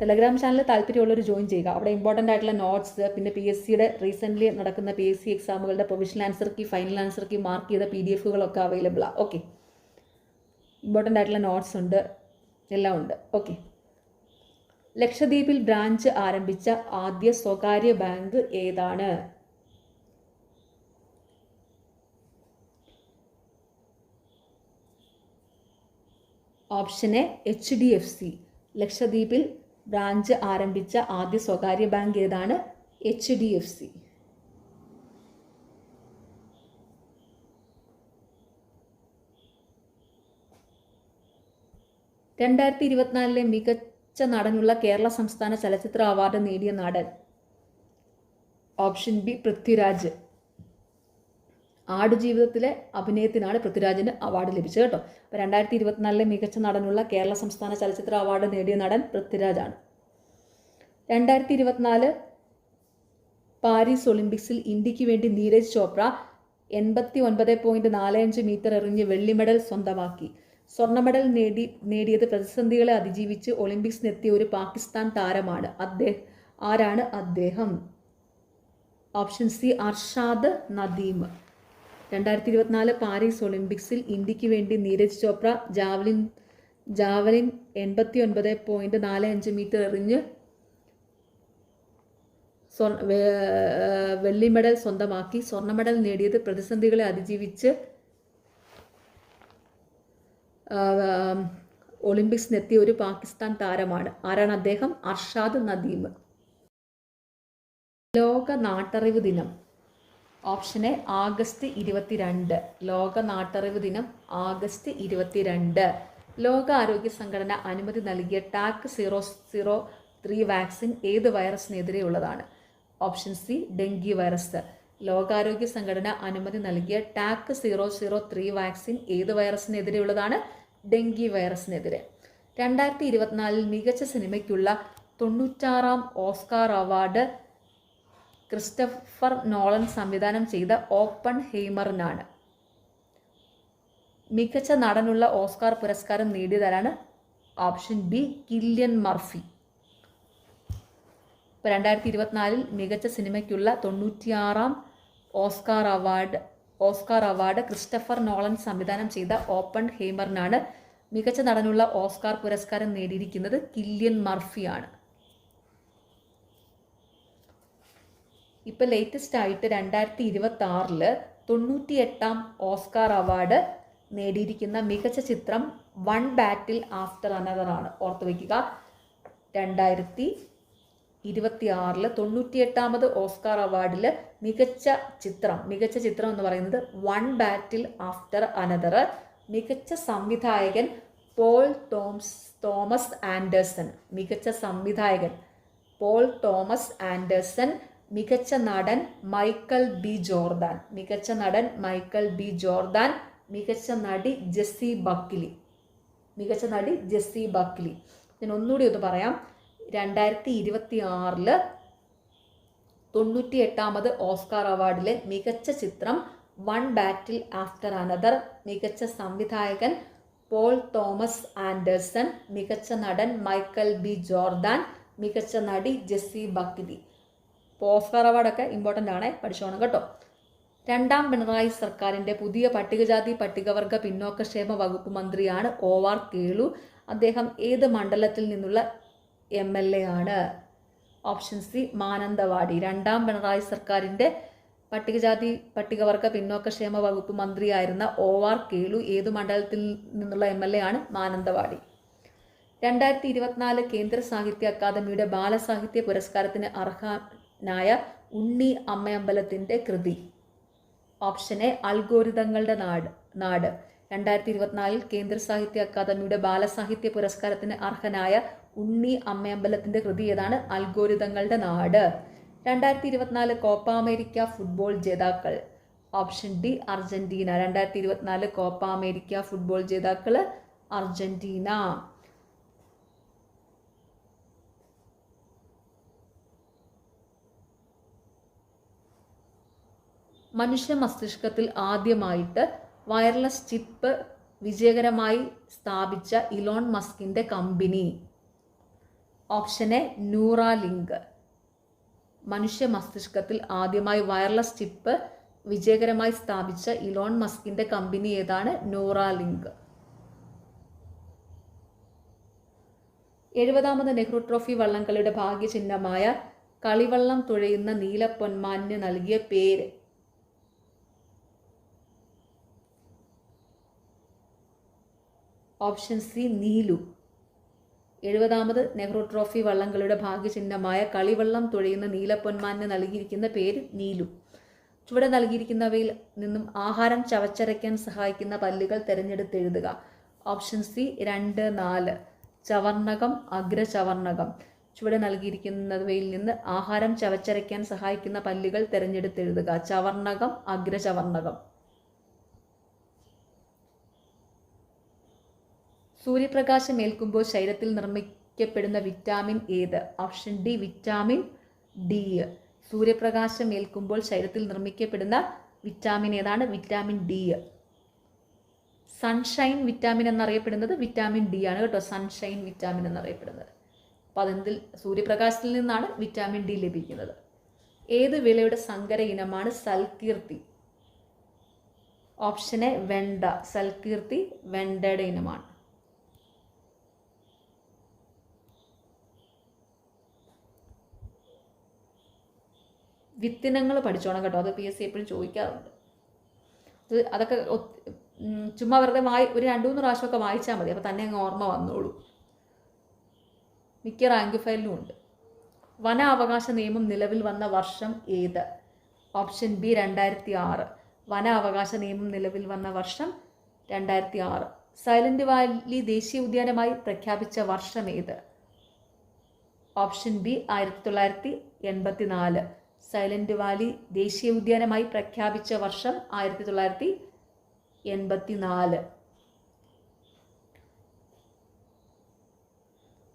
ടെലഗ്രാം ചാനൽ താല്പര്യമുള്ളവർ ജോയിൻ ചെയ്യുക. അവിടെ ഇമ്പോർട്ടൻ്റ് ആയിട്ടുള്ള നോട്ട്സ്, പിന്നെ PSCയുടെ റീസെൻ്റ്ലി നടക്കുന്ന PSC എക്സാമുകളുടെ provisional answer key, final answer key, mark ചെയ്ത PDFകളൊക്കെ അവൈലബിൾ ആണ്. ഓക്കെ, ഇമ്പോർട്ടൻ്റ് ആയിട്ടുള്ള നോട്ട്സ് ഉണ്ട്, എല്ലാം ഉണ്ട്. ഓക്കെ, ലക്ഷദ്വീപിൽ ബ്രാഞ്ച് ആരംഭിച്ച ആദ്യ സ്വകാര്യ ബാങ്ക് ഏതാണ്? Option A HDFC. ലക്ഷദ്വീപിൽ ബ്രാഞ്ച് ആരംഭിച്ച ആദ്യ സ്വകാര്യ ബാങ്ക് ഏതാണ്? HDFC. (2024) മികച്ച നടനുള്ള കേരള സംസ്ഥാന ചലച്ചിത്ര അവാർഡ് നേടിയ നടൻ? Option B Prithviraj. ആടുജീവിതത്തിലെ അഭിനയത്തിനാണ് പൃഥ്വിരാജിന് അവാർഡ് ലഭിച്ചത് കേട്ടോ. അപ്പോൾ 2024 മികച്ച നടനുള്ള കേരള സംസ്ഥാന ചലച്ചിത്ര അവാർഡ് നേടിയ നടൻ പൃഥ്വിരാജാണ്. 2024 പാരീസ് ഒളിമ്പിക്സിൽ ഇന്ത്യക്ക് വേണ്ടി നീരജ് ചോപ്ര 89.45 മീറ്റർ എറിഞ്ഞ് വെള്ളി മെഡൽ സ്വന്തമാക്കി. സ്വർണ്ണ മെഡൽ നേടിയത് പ്രതിസന്ധികളെ അതിജീവിച്ച് ഒളിമ്പിക്സിനെത്തിയ ഒരു പാകിസ്ഥാൻ താരമാണ്. ആരാണ് അദ്ദേഹം? Option C Arshad Nadeem. 2024 Paris ഒളിമ്പിക്സിൽ ഇന്ത്യക്ക് വേണ്ടി നീരജ് ചോപ്ര ജാവലിൻ 89.45 മീറ്റർ എറിഞ്ഞ് വെള്ളി മെഡൽ സ്വന്തമാക്കി. സ്വർണ്ണ മെഡൽ നേടിയത് പ്രതിസന്ധികളെ അതിജീവിച്ച് ഒളിമ്പിക്സിനെത്തിയ ഒരു പാകിസ്ഥാൻ താരമാണ്. ആരാണ് അദ്ദേഹം? അർഷാദ് നദീം. ലോക നാട്ടറിവ് ദിനം? Option A August 22. ലോക നാട്ടറിവ് ദിനം ആഗസ്റ്റ് 22. ലോകാരോഗ്യ സംഘടന അനുമതി നൽകിയ ടാക് 003 വാക്സിൻ ഏത് വൈറസിനെതിരെയുള്ളതാണ്? Option C dengue virus. ലോകാരോഗ്യ സംഘടന അനുമതി നൽകിയ ടാക് 003 വാക്സിൻ ഏത് വൈറസിനെതിരെയുള്ളതാണ്? ഡെങ്കി വൈറസിനെതിരെ. 2024 മികച്ച സിനിമയ്ക്കുള്ള 96ാം ഓസ്കാർ അവാർഡ് ക്രിസ്റ്റഫർ നോളൻ സംവിധാനം ചെയ്ത ഓപ്പൺഹെയ്മറിനാണ്. മികച്ച നടനുള്ള ഓസ്കാർ പുരസ്കാരം നേടിയതാരാണ്? Option B Cillian Murphy. ഇപ്പോൾ 2024 മികച്ച സിനിമയ്ക്കുള്ള 96ാം ഓസ്കാർ അവാർഡ് ക്രിസ്റ്റഫർ നോളൻ സംവിധാനം ചെയ്ത ഓപ്പൺഹെയ്മറിനാണ്. മികച്ച നടനുള്ള ഓസ്കാർ പുരസ്കാരം നേടിയിരിക്കുന്നത് കില്ലിയൻ മർഫിയാണ്. ഇപ്പോൾ ലേറ്റസ്റ്റ് ആയിട്ട് 2026 98ാം ഓസ്കാർ അവാർഡ് നേടിയിരിക്കുന്ന മികച്ച ചിത്രം വൺ ബാറ്റിൽ ആഫ്റ്റർ അനദർ ആണ്. ഓർത്തു വയ്ക്കുക, 2026 98ാമത് ഓസ്കാർ അവാർഡിൽ മികച്ച ചിത്രം എന്ന് പറയുന്നത് വൺ ബാറ്റിൽ ആഫ്റ്റർ അനദർ. മികച്ച സംവിധായകൻ പോൾ തോമസ് ആൻഡേഴ്സൺ. മികച്ച സംവിധായകൻ പോൾ തോമസ് ആൻഡേഴ്സൺ. മികച്ച നടൻ മൈക്കൽ ബി ജോർദാൻ. മികച്ച നടൻ മൈക്കൽ ബി ജോർദാൻ. മികച്ച നടി ജെസ്സി ബക്ലി. ഞാൻ ഒന്നുകൂടി ഒന്ന് പറയാം. 2026 98ാമത് ഓസ്കാർ അവാർഡിലെ മികച്ച ചിത്രം വൺ ബാറ്റിൽ ആഫ്റ്റർ അനദർ. മികച്ച സംവിധായകൻ പോൾ തോമസ് ആൻഡേഴ്സൺ. മികച്ച നടൻ മൈക്കൽ ബി ജോർദാൻ. മികച്ച നടി ജെസ്സി ബക്ലി. ഓസ്കാർ അവാർഡൊക്കെ ഇമ്പോർട്ടൻ്റ് ആണ്, പഠിച്ചോണം കേട്ടോ. 2ാം പിണറായി സർക്കാരിൻ്റെ പുതിയ പട്ടികജാതി പട്ടികവർഗ പിന്നോക്കക്ഷേമ വകുപ്പ് മന്ത്രിയാണ് OR കേളു. അദ്ദേഹം ഏത് മണ്ഡലത്തിൽ നിന്നുള്ള MLA ആണ്? Option C Mananthavady. രണ്ടാം പിണറായി സർക്കാരിൻ്റെ പട്ടികജാതി പട്ടികവർഗ പിന്നോക്കക്ഷേമ വകുപ്പ് മന്ത്രിയായിരുന്ന OR കേളു ഏതു മണ്ഡലത്തിൽ നിന്നുള്ള MLA ആണ്? മാനന്തവാടി. 2024 കേന്ദ്ര സാഹിത്യ അക്കാദമിയുടെ ബാലസാഹിത്യ പുരസ്കാരത്തിന് അർഹനായ ഉണ്ണി അമ്മയമ്പലത്തിൻ്റെ കൃതി. ഓപ്ഷൻ എ അൽഗോരിതങ്ങളുടെ നാട്. 2024 കേന്ദ്ര സാഹിത്യ അക്കാദമിയുടെ ബാലസാഹിത്യ പുരസ്കാരത്തിന് അർഹനായ ഉണ്ണി അമ്മയമ്പലത്തിൻ്റെ കൃതി ഏതാണ്? അൽഗോരിതങ്ങളുടെ നാട്. 2024 കോപ്പ അമേരിക്ക ഫുട്ബോൾ ജേതാക്കൾ. Option D Argentina. 2024 Copa America football ജേതാക്കൾ അർജന്റീന. മനുഷ്യ മസ്തിഷ്കത്തിൽ ആദ്യമായിട്ട് വയർലെസ് ചിപ്പ് വിജയകരമായി സ്ഥാപിച്ച ഇലോൺ മസ്കിൻ്റെ കമ്പനി. Option A Neuralink. മനുഷ്യ മസ്തിഷ്കത്തിൽ ആദ്യമായി വയർലെസ് ചിപ്പ് വിജയകരമായി സ്ഥാപിച്ച ഇലോൺ മസ്കിൻ്റെ കമ്പനി ഏതാണ്? ന്യൂറാലിങ്ക്. 70ാമത് നെഹ്റു ട്രോഫി വള്ളംകളിയുടെ ഭാഗ്യചിഹ്നമായ കളിവള്ളം തുഴയുന്ന നീലപ്പൊന്മാനിന് നൽകിയ പേര്. Option C Neelu. 70ാമത് നെഹ്റു ട്രോഫി വള്ളംകളിയുടെ ഭാഗ്യചിഹ്നമായ കളിവള്ളം തുഴയുന്ന നീലപ്പൊന്മാനിന് നൽകിയിരിക്കുന്ന പേര് നീലു. ചുവടെ നൽകിയിരിക്കുന്നവയിൽ നിന്നും ആഹാരം ചവച്ചരയ്ക്കാൻ സഹായിക്കുന്ന പല്ലുകൾ തിരഞ്ഞെടുത്തെഴുതുക. Option C 2, 4. ചവർണകം, അഗ്രചവർണകം. ചുവടെ നൽകിയിരിക്കുന്നവയിൽ നിന്ന് ആഹാരം ചവച്ചരയ്ക്കാൻ സഹായിക്കുന്ന പല്ലുകൾ തിരഞ്ഞെടുത്തെഴുതുക. ചവർണകം, അഗ്രചവർണകം. സൂര്യപ്രകാശം ഏൽക്കുമ്പോൾ ശരീരത്തിൽ നിർമ്മിക്കപ്പെടുന്ന വിറ്റാമിൻ ഏത്? Option D vitamin D. സൂര്യപ്രകാശം ഏൽക്കുമ്പോൾ ശരീരത്തിൽ നിർമ്മിക്കപ്പെടുന്ന വിറ്റാമിൻ ഏതാണ്? Vitamin D. സൺഷൈൻ വിറ്റാമിൻ എന്നറിയപ്പെടുന്നത് വിറ്റാമിൻ ഡി ആണ് കേട്ടോ. സൺഷൈൻ വിറ്റാമിൻ എന്നറിയപ്പെടുന്നത്. അപ്പോൾ അതെന്തിൽ? സൂര്യപ്രകാശത്തിൽ നിന്നാണ് വിറ്റാമിൻ ഡി ലഭിക്കുന്നത്. ഏത് വിളയുടെ സങ്കര ഇനമാണ് സൽകീർത്തി? ഓപ്ഷൻ എ വെണ്ട. സൽകീർത്തി വെണ്ടയുടെ ഇനമാണ്. വിത്തിനങ്ങൾ പഠിച്ചോണം കേട്ടോ. അത് PSC എപ്പോഴും ചോദിക്കാറുണ്ട്. അതൊക്കെ ചുമ്മാ വെറുതെ ഒരു 2-3 പ്രാവശ്യമൊക്കെ വായിച്ചാൽ മതി. അപ്പോൾ തന്നെ അങ്ങ് ഓർമ്മ വന്നോളൂ. മിക്ക റാങ്ക് ഫയലിലും ഉണ്ട്. വനാവകാശ നിയമം നിലവിൽ വന്ന വർഷം ഏത്? Option B 2006. വനാവകാശ നിയമം നിലവിൽ വന്ന വർഷം 2006. സൈലന്റ് വാലി ദേശീയ ഉദ്യാനമായി പ്രഖ്യാപിച്ച വർഷം ഏത്? Option B 1984. സൈലന്റ് വാലി ദേശീയ ഉദ്യാനമായി പ്രഖ്യാപിച്ച വർഷം 1984.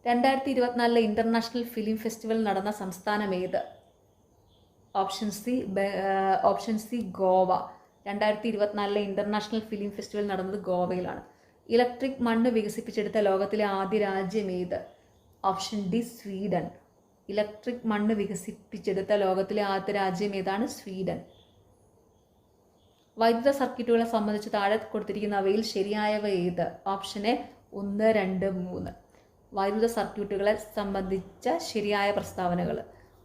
2024 ഇന്റർനാഷണൽ ഫിലിം ഫെസ്റ്റിവൽ നടന്ന സംസ്ഥാനം ഏത്? Option C Goa. 2024 international film festival നടന്നത് ഗോവയിലാണ്. ഇലക്ട്രിക് മണ്ണ് വികസിപ്പിച്ചെടുത്ത ലോകത്തിലെ ആദ്യ രാജ്യം ഏത്? Option D Sweden. ഇലക്ട്രിക് മണ്ണ് വികസിപ്പിച്ചെടുത്ത ലോകത്തിലെ ആദ്യത്തെ രാജ്യം ഏതാണ്? സ്വീഡൻ. വൈദ്യുത സർക്യൂട്ടുകളെ സംബന്ധിച്ച് താഴെ കൊടുത്തിരിക്കുന്നവയിൽ ശരിയായവ ഏത്? Option A 1, 2, 3. വൈദ്യുത സർക്യൂട്ടുകളെ സംബന്ധിച്ച ശരിയായ പ്രസ്താവനകൾ.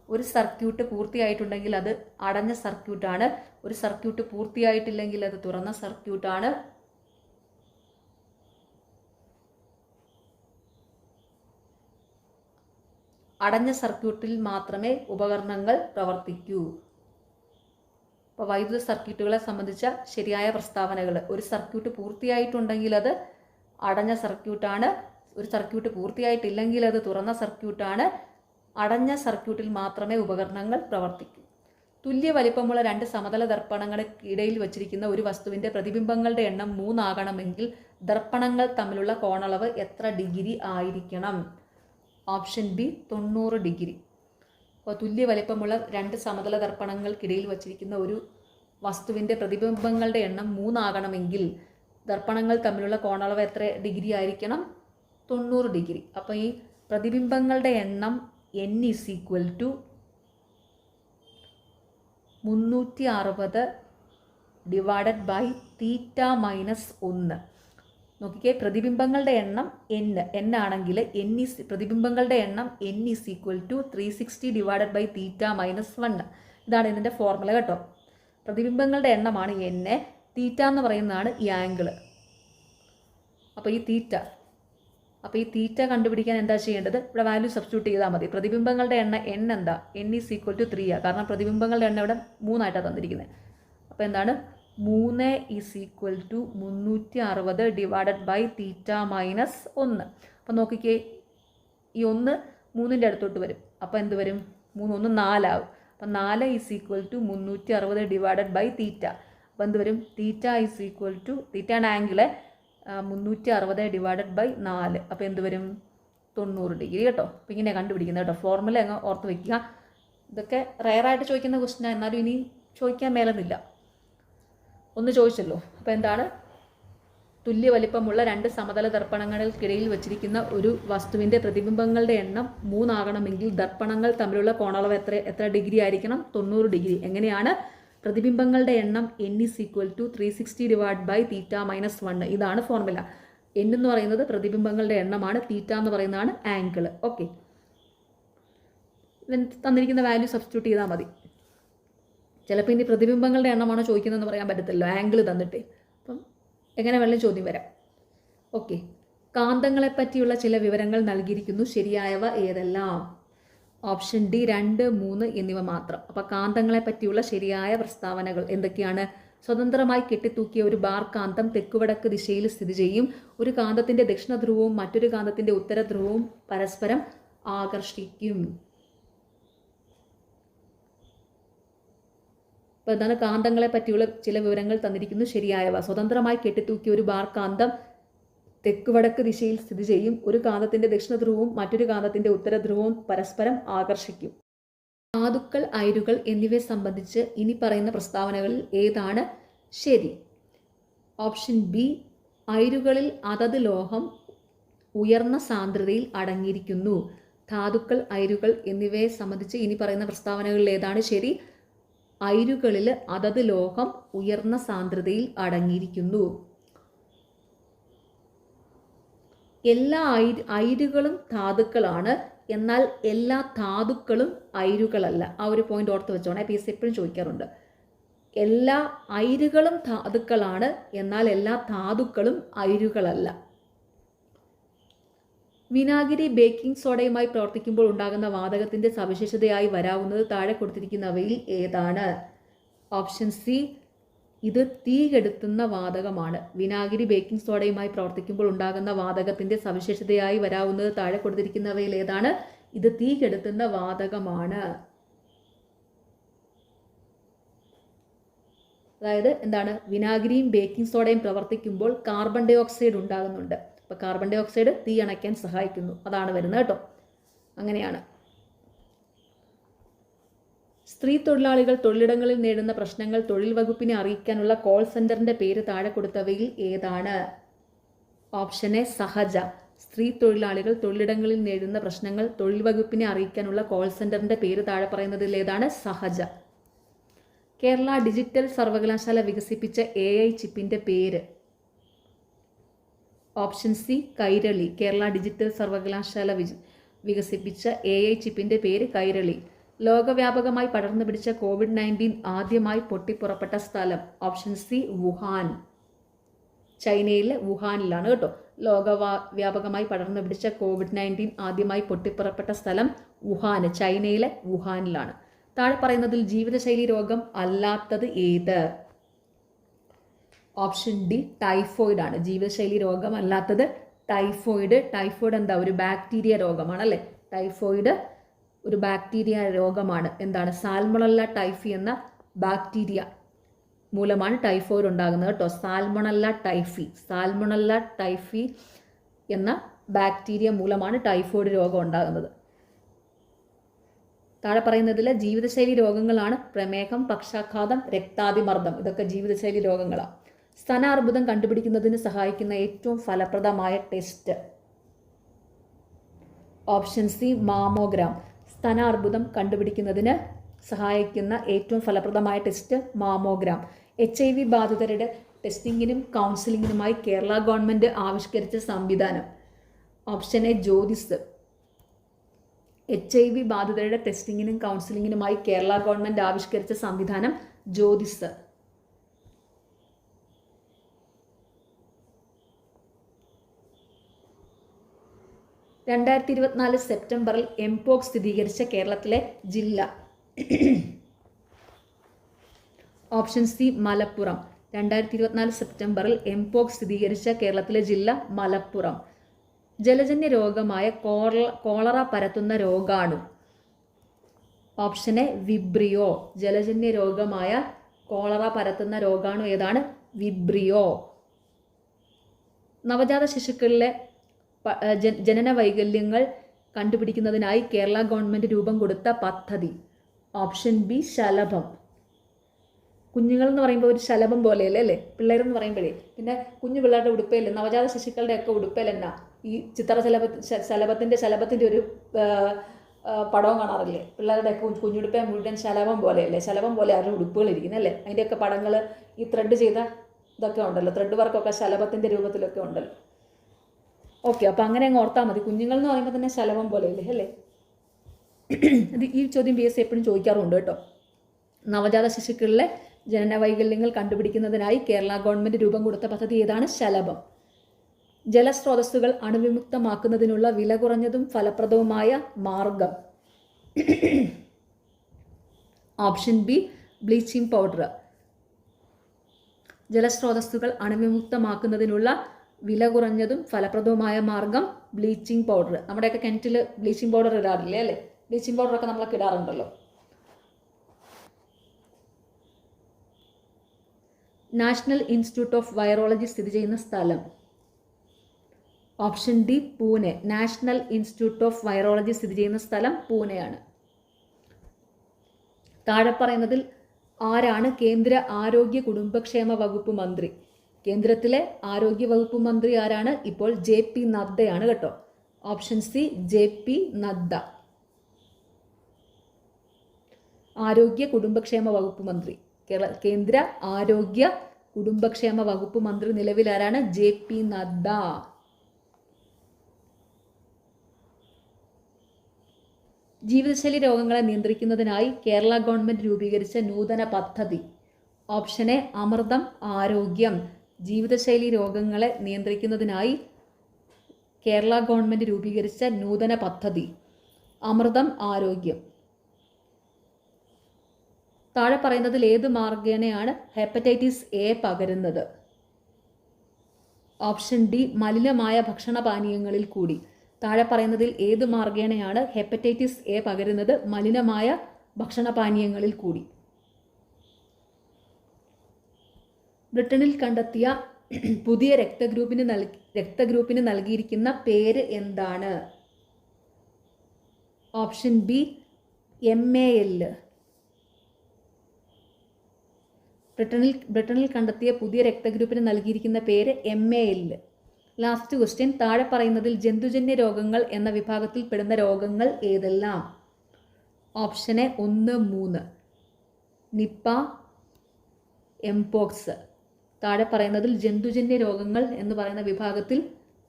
ഒരു സർക്യൂട്ട് പൂർത്തിയായിട്ടുണ്ടെങ്കിൽ അത് അടഞ്ഞ സർക്യൂട്ടാണ്. ഒരു സർക്യൂട്ട് പൂർത്തിയായിട്ടില്ലെങ്കിൽ അത് തുറന്ന സർക്യൂട്ടാണ്. അടഞ്ഞ സർക്യൂട്ടിൽ മാത്രമേ ഉപകരണങ്ങൾ പ്രവർത്തിക്കൂ. അപ്പോൾ വൈദ്യുത സർക്യൂട്ടുകളെ സംബന്ധിച്ച ശരിയായ പ്രസ്താവനകൾ. ഒരു സർക്യൂട്ട് പൂർത്തിയായിട്ടുണ്ടെങ്കിൽ അത് അടഞ്ഞ സർക്യൂട്ടാണ്. ഒരു സർക്യൂട്ട് പൂർത്തിയായിട്ടില്ലെങ്കിൽ അത് തുറന്ന സർക്യൂട്ടാണ്. അടഞ്ഞ സർക്യൂട്ടിൽ മാത്രമേ ഉപകരണങ്ങൾ പ്രവർത്തിക്കൂ. തുല്യ വലിപ്പമുള്ള 2 സമതല ദർപ്പണങ്ങൾക്കിടയിൽ വച്ചിരിക്കുന്ന ഒരു വസ്തുവിൻ്റെ പ്രതിബിംബങ്ങളുടെ എണ്ണം 3 ആകണമെങ്കിൽ ദർപ്പണങ്ങൾ തമ്മിലുള്ള കോണളവ് എത്ര ഡിഗ്രി ആയിരിക്കണം? Option B 90 degree. അപ്പോൾ തുല്യ വലിപ്പമുള്ള 2 സമതല ദർപ്പണങ്ങൾക്കിടയിൽ വച്ചിരിക്കുന്ന ഒരു വസ്തുവിൻ്റെ പ്രതിബിംബങ്ങളുടെ എണ്ണം 3 ആകണമെങ്കിൽ ദർപ്പണങ്ങൾ തമ്മിലുള്ള കോണളവ് എത്ര ഡിഗ്രി ആയിരിക്കണം? 90 ഡിഗ്രി. അപ്പോൾ ഈ പ്രതിബിംബങ്ങളുടെ എണ്ണം n = 360 / θ - 1. നോക്കിക്കേ, പ്രതിബിംബങ്ങളുടെ എണ്ണം n ആണെങ്കിൽ പ്രതിബിംബങ്ങളുടെ എണ്ണം n is equal to 360 divided by theta minus 1. ഇതാണ് ഇതിൻ്റെ ഫോർമുല കേട്ടോ. പ്രതിബിംബങ്ങളുടെ എണ്ണമാണ് n, തീറ്റ എന്ന് പറയുന്നതാണ് ഈ ആംഗിള്. അപ്പോൾ ഈ തീറ്റ കണ്ടുപിടിക്കാൻ എന്താ ചെയ്യേണ്ടത്? ഇവിടെ വാല്യൂ സബ്സ്റ്റിറ്റ്യൂട്ട് ചെയ്താൽ മതി. പ്രതിബിംബങ്ങളുടെ എണ്ണം n എന്താ? n ഈസ് ഈക്വൽ ടു 3 കാരണം പ്രതിബിംബങ്ങളുടെ എണ്ണം ഇവിടെ 3 ആയിട്ടാണ് തന്നിരിക്കുന്നത്. അപ്പോൾ എന്താണ്? 3 is equal to 360 divided by theta minus 1. അപ്പോൾ നോക്കിക്കേ, ഈ 1 3ൻ്റെ അടുത്തോട്ട് വരും. അപ്പോൾ എന്ത് വരും? 3 1 4 ആവും. അപ്പം 4 is equal to 360 divided by theta. അപ്പോൾ എന്ത് വരും? തീറ്റ ഈസ് ഈക്വൽ ടു, തീറ്റയാണ് ആംഗിള്, 360 ഡിവൈഡഡ് ബൈ 4. അപ്പോൾ എന്ത് വരും? 90 ഡിഗ്രി കേട്ടോ. അപ്പോൾ ഇങ്ങനെ കണ്ടുപിടിക്കുന്നത് കേട്ടോ. ഫോർമുല അങ്ങ് ഓർത്ത് വയ്ക്കുക. ഇതൊക്കെ റയറായിട്ട് ചോദിക്കുന്ന ക്വസ്റ്റ്യനാണ്, എന്നാലും ഇനി ചോദിക്കാൻ മേലെന്നില്ല. ഒന്ന് ചോദിച്ചല്ലോ. അപ്പോൾ എന്താണ്? തുല്യ വലിപ്പമുള്ള 2 സമതല ദർപ്പണങ്ങൾക്കിടയിൽ വച്ചിരിക്കുന്ന ഒരു വസ്തുവിൻ്റെ പ്രതിബിംബങ്ങളുടെ എണ്ണം 3 ആകണമെങ്കിൽ ദർപ്പണങ്ങൾ തമ്മിലുള്ള കോണളവ് എത്ര ഡിഗ്രി ആയിരിക്കണം? 90 ഡിഗ്രി. എങ്ങനെയാണ്? പ്രതിബിംബങ്ങളുടെ എണ്ണം n is equal to 360 divide by theta minus 1. ഇതാണ് ഫോർമുല. n എന്ന് പറയുന്നത് പ്രതിബിംബങ്ങളുടെ എണ്ണമാണ്, തീറ്റ എന്ന് പറയുന്നതാണ് ആംഗിള്. ഓക്കെ, തന്നിരിക്കുന്ന വാല്യൂ സബ്സ്റ്റിറ്റ്യൂട്ട് ചെയ്താൽ മതി. ചിലപ്പോൾ ഇനി പ്രതിബിംബങ്ങളുടെ എണ്ണമാണോ ചോദിക്കുന്നതെന്ന് പറയാൻ പറ്റത്തില്ല, ആംഗിൾ തന്നിട്ട്. അപ്പം എങ്ങനെ വേണമെങ്കിലും ചോദ്യം വരാം. ഓക്കെ, കാന്തങ്ങളെ പറ്റിയുള്ള ചില വിവരങ്ങൾ നൽകിയിരിക്കുന്നു. ശരിയായവ ഏതെല്ലാം? ഓപ്ഷൻ ഡി 2, 3 എന്നിവ മാത്രം. അപ്പോൾ കാന്തങ്ങളെ പറ്റിയുള്ള ശരിയായ പ്രസ്താവനകൾ എന്തൊക്കെയാണ്? സ്വതന്ത്രമായി കെട്ടിത്തൂക്കിയ ഒരു ബാർ കാന്തം തെക്കുവടക്ക് ദിശയിൽ സ്ഥിതി ചെയ്യും. ഒരു കാന്തത്തിന്റെ ദക്ഷിണ ധ്രുവവും മറ്റൊരു കാന്തത്തിന്റെ ഉത്തര ധ്രുവവും പരസ്പരം ആകർഷിക്കും. അപ്പോൾ എന്താണ്? കാന്തങ്ങളെ പറ്റിയുള്ള ചില വിവരങ്ങൾ തന്നിരിക്കുന്നു. ശരിയായവ: സ്വതന്ത്രമായി കെട്ടിത്തൂക്കിയ ഒരു ബാർ കാന്തം തെക്കുവടക്ക് ദിശയിൽ സ്ഥിതി ചെയ്യും. ഒരു കാന്തത്തിന്റെ ദക്ഷിണ ധ്രുവവും മറ്റൊരു കാന്തത്തിന്റെ ഉത്തര ധ്രുവവും പരസ്പരം ആകർഷിക്കും. ധാതുക്കൾ, അയിരുകൾ എന്നിവയെ സംബന്ധിച്ച് ഇനി പറയുന്ന പ്രസ്താവനകളിൽ ഏതാണ് ശരി? ഓപ്ഷൻ ബി, അയിരുകളിൽ അതത് ലോഹം ഉയർന്ന സാന്ദ്രതയിൽ അടങ്ങിയിരിക്കുന്നു. ധാതുക്കൾ, അയിരുകൾ എന്നിവയെ സംബന്ധിച്ച് ഇനി പറയുന്ന പ്രസ്താവനകളിൽ ഏതാണ് ശരി? അയിരുകളിൽ അതത് ലോഹം ഉയർന്ന സാന്ദ്രതയിൽ അടങ്ങിയിരിക്കുന്നു. എല്ലാ അയിരുകളും ധാതുക്കളാണ്, എന്നാൽ എല്ലാ ധാതുക്കളും അയിരുകളല്ല. ആ ഒരു പോയിന്റ് ഓർത്ത് വെച്ചോണേ, PSC എപ്പോഴും ചോദിക്കാറുണ്ട്. എല്ലാ അയിരുകളും ധാതുക്കളാണ്, എന്നാൽ എല്ലാ ധാതുക്കളും അയിരുകളല്ല. വിനാഗിരി ബേക്കിംഗ് സോഡയുമായി പ്രവർത്തിക്കുമ്പോൾ ഉണ്ടാകുന്ന വാതകത്തിന്റെ സവിശേഷതയായി വരാവുന്നത് താഴെ കൊടുത്തിരിക്കുന്നവയിൽ ഏതാണ്? ഓപ്ഷൻ സി, ഇത് തീ കെടുത്തുന്ന വാതകമാണ്. വിനാഗിരി ബേക്കിംഗ് സോഡയുമായി പ്രവർത്തിക്കുമ്പോൾ ഉണ്ടാകുന്ന വാതകത്തിന്റെ സവിശേഷതയായി വരാവുന്നത് താഴെ കൊടുത്തിരിക്കുന്നവയിൽ ഏതാണ്? ഇത് തീ കെടുത്തുന്ന വാതകമാണ്. അതായത് എന്താണ്? വിനാഗിരിയും ബേക്കിംഗ് സോഡയും പ്രവർത്തിക്കുമ്പോൾ കാർബൺ ഡൈ ഓക്സൈഡ് ഉണ്ടാകുന്നുണ്ട്. അപ്പോൾ കാർബൺ ഡൈ ഓക്സൈഡ് തീ അണയ്ക്കാൻ സഹായിക്കുന്നു. അതാണ് വരുന്നത് കേട്ടോ. അങ്ങനെയാണ്. സ്ത്രീ തൊഴിലാളികൾ തൊഴിലിടങ്ങളിൽ നേരിടുന്ന പ്രശ്നങ്ങൾ തൊഴിൽ വകുപ്പിനെ അറിയിക്കാനുള്ള കോൾ സെന്ററിന്റെ പേര് താഴെ കൊടുത്തവയിൽ ഏതാണ്? Option A, Sahaja. സ്ത്രീ തൊഴിലാളികൾ തൊഴിലിടങ്ങളിൽ നേരിടുന്ന പ്രശ്നങ്ങൾ തൊഴിൽ വകുപ്പിനെ അറിയിക്കാനുള്ള കോൾ സെന്ററിന്റെ പേര് താഴെ പറയുന്നതിൽ ഏതാണ്? സഹജ. കേരള ഡിജിറ്റൽ സർവകലാശാല വികസിപ്പിച്ച AI ചിപ്പിന്റെ പേര്? Option C, Kairali. Kerala digital സർവകലാശാല വികസിപ്പിച്ച AI ചിപ്പിന്റെ പേര് കൈരളി. ലോകവ്യാപകമായി പടർന്നു പിടിച്ച COVID-19 ആദ്യമായി പൊട്ടിപ്പുറപ്പെട്ട സ്ഥലം? Option C, Wuhan. ചൈനയിലെ വുഹാനിലാണ് കേട്ടോ. ലോകവ്യാപകമായി പടർന്നു പിടിച്ച COVID-19 ആദ്യമായി പൊട്ടിപ്പുറപ്പെട്ട സ്ഥലം വുഹാൻ, ചൈനയിലെ വുഹാനിലാണ്. താഴെ പറയുന്നതിൽ ജീവിതശൈലി രോഗം അല്ലാത്തത് ഏത്? ഓപ്ഷൻ ഡി, ടൈഫോയിഡ് ആണ്. ജീവിതശൈലി രോഗം അല്ലാത്തത് ടൈഫോയിഡ്. ടൈഫോയിഡ് എന്താ? ഒരു ബാക്ടീരിയ രോഗമാണ് അല്ലേ? ടൈഫോയിഡ് ഒരു ബാക്ടീരിയ രോഗമാണ്. എന്താണ്? സാൽമണല്ല ടൈഫി എന്ന ബാക്ടീരിയ മൂലമാണ് ടൈഫോയിഡ് ഉണ്ടാകുന്നത് കേട്ടോ. സാൽമണല്ല ടൈഫി എന്ന ബാക്ടീരിയ മൂലമാണ് ടൈഫോയിഡ് രോഗം ഉണ്ടാകുന്നത്. താഴെ പറയുന്നതിൽ ജീവിതശൈലി രോഗങ്ങളാണ് പ്രമേഹം, പക്ഷാഘാതം, രക്താതിമർദ്ദം. ഇതൊക്കെ ജീവിതശൈലി രോഗങ്ങളാണ്. സ്തനാർബുദം കണ്ടുപിടിക്കുന്നതിന് സഹായിക്കുന്ന ഏറ്റവും ഫലപ്രദമായ ടെസ്റ്റ്? Option C, mammogram. സ്തനാർബുദം കണ്ടുപിടിക്കുന്നതിന് സഹായിക്കുന്ന ഏറ്റവും ഫലപ്രദമായ ടെസ്റ്റ് മാമോഗ്രാം. HIV ബാധിതരുടെ ടെസ്റ്റിങ്ങിനും കൗൺസിലിങ്ങിനുമായി കേരള ഗവൺമെൻറ് ആവിഷ്കരിച്ച സംവിധാനം? Option A Jyothis. HIV ബാധിതരുടെ ടെസ്റ്റിങ്ങിനും കൗൺസിലിങ്ങിനുമായി കേരള ഗവൺമെൻറ് ആവിഷ്കരിച്ച സംവിധാനം ജ്യോതിസ്. സെപ്റ്റംബറിൽ എംപോക്സ് സ്ഥിരീകരിച്ച കേരളത്തിലെ ജില്ല? Option C Malappuram. 2024 സെപ്റ്റംബറിൽ എംപോക്സ് സ്ഥിരീകരിച്ച കേരളത്തിലെ ജില്ല മലപ്പുറം. ജലജന്യ രോഗമായ കോളറ പരത്തുന്ന രോഗാണു? Option A Vibrio. ജലജന്യ രോഗമായ കോളറ പരത്തുന്ന രോഗാണു ഏതാണ്? വിബ്രിയോ. നവജാത ശിശുക്കളിലെ ജനന വൈകല്യങ്ങൾ കണ്ടുപിടിക്കുന്നതിനായി കേരള ഗവൺമെൻറ് രൂപം കൊടുത്ത പദ്ധതി? Option B Shalabham. കുഞ്ഞുങ്ങൾ എന്ന് പറയുമ്പോൾ ഒരു ശലഭം പോലെയല്ലേ അല്ലേ പിള്ളേരെന്ന് പറയുമ്പോഴേ. പിന്നെ കുഞ്ഞു പിള്ളേരുടെ ഉടുപ്പയിൽ, നവജാത ശിശുക്കളുടെ ഒക്കെ ഉടുപ്പയിൽ എന്നാ ഈ ശലഭത്തിൻ്റെ ഒരു പടവും കാണാറില്ലേ? പിള്ളേരുടെയൊക്കെ കുഞ്ഞുടുപ്പ മുഴുവൻ ശലഭം പോലെയല്ലേ, ശലഭം പോലെ അവരുടെ ഉടുപ്പുകൾ ഇരിക്കുന്നത് അല്ലേ. അതിൻ്റെയൊക്കെ പടങ്ങൾ ഈ ത്രെഡ് ചെയ്ത ഇതൊക്കെ ഉണ്ടല്ലോ, ത്രെഡ് വർക്കൊക്കെ ശലഭത്തിൻ്റെ രൂപത്തിലൊക്കെ ഉണ്ടല്ലോ. ഓക്കെ, അപ്പോൾ അങ്ങനെ അങ്ങ് ഓർത്താൽ മതി. കുഞ്ഞുങ്ങൾ എന്ന് പറയുമ്പോൾ തന്നെ ശലഭം പോലെയല്ലേ അല്ലേ. ഇത് ഈ ചോദ്യം PSC എപ്പോഴും ചോദിക്കാറുണ്ട് കേട്ടോ. നവജാത ശിശുക്കളിലെ ജനന വൈകല്യങ്ങൾ കണ്ടുപിടിക്കുന്നതിനായി കേരള ഗവൺമെൻറ് രൂപം കൊടുത്ത പദ്ധതി ഏതാണ്? ശലഭം. ജലസ്രോതസ്സുകൾ അണുവിമുക്തമാക്കുന്നതിനുള്ള വില കുറഞ്ഞതും ഫലപ്രദവുമായ മാർഗം? Option B bleaching powder. ജലസ്രോതസ്സുകൾ അണുവിമുക്തമാക്കുന്നതിനുള്ള വില കുറഞ്ഞതും ഫലപ്രദവുമായ മാർഗം ബ്ലീച്ചിങ് പൗഡർ. നമ്മുടെയൊക്കെ കിണറ്റിൽ ബ്ലീച്ചിങ് പൗഡർ ഇടാറില്ലേ അല്ലേ? ബ്ലീച്ചിങ് പൗഡറൊക്കെ നമ്മളൊക്കെ ഇടാറുണ്ടല്ലോ. നാഷണൽ ഇൻസ്റ്റിറ്റ്യൂട്ട് ഓഫ് വൈറോളജി സ്ഥിതി ചെയ്യുന്ന സ്ഥലം? Option D Pune. National institute of virology സ്ഥിതി ചെയ്യുന്ന സ്ഥലം പൂനെയാണ്. താഴെ പറയുന്നതിൽ ആരാണ് കേന്ദ്ര ആരോഗ്യ കുടുംബക്ഷേമ വകുപ്പ് മന്ത്രി? കേന്ദ്രത്തിലെ ആരോഗ്യ വകുപ്പ് മന്ത്രി ആരാണ്? ഇപ്പോൾ JP നദ്ദയാണ് കേട്ടോ. Option C JP Nadda. ആരോഗ്യ കുടുംബക്ഷേമ വകുപ്പ് മന്ത്രി. കേന്ദ്ര ആരോഗ്യ കുടുംബക്ഷേമ വകുപ്പ് മന്ത്രി നിലവിൽ ആരാണ്? JP നദ്ദ. ജീവിതശൈലി രോഗങ്ങളെ നിയന്ത്രിക്കുന്നതിനായി കേരള ഗവൺമെൻറ് രൂപീകരിച്ച നൂതന പദ്ധതി? ഓപ്ഷൻ എ അമൃതം ആരോഗ്യം. ജീവിതശൈലി രോഗങ്ങളെ നിയന്ത്രിക്കുന്നതിനായി കേരള ഗവൺമെൻറ് രൂപീകരിച്ച നൂതന പദ്ധതി അമൃതം ആരോഗ്യം. താഴെ പറയുന്നതിൽ ഏത് മാർഗേനയാണ് ഹെപ്പറ്റൈറ്റിസ് എ പകരുന്നത്? ഓപ്ഷൻ ഡി മലിനമായ ഭക്ഷണപാനീയങ്ങളിൽ കൂടി. താഴെ പറയുന്നതിൽ ഏത് മാർഗേനയാണ് ഹെപ്പറ്റൈറ്റിസ് എ പകരുന്നത്? മലിനമായ ഭക്ഷണപാനീയങ്ങളിൽ കൂടി. ബ്രിട്ടനിൽ കണ്ടെത്തിയ പുതിയ രക്തഗ്രൂപ്പിന് നൽകിയിരിക്കുന്ന പേര് എന്താണ്? Option B MAL. ബ്രിട്ടനിൽ കണ്ടെത്തിയ പുതിയ രക്തഗ്രൂപ്പിന് നൽകിയിരിക്കുന്ന പേര് MAL. Last question. താഴെ പറയുന്നതിൽ ജന്തുജന്യ രോഗങ്ങൾ എന്ന വിഭാഗത്തിൽ പെടുന്ന രോഗങ്ങൾ ഏതെല്ലാം? Option A 1, 3. Nipah, mpox. താഴെ പറയുന്നതിൽ ജന്തുജന്യ രോഗങ്ങൾ എന്ന് പറയുന്ന വിഭാഗത്തിൽ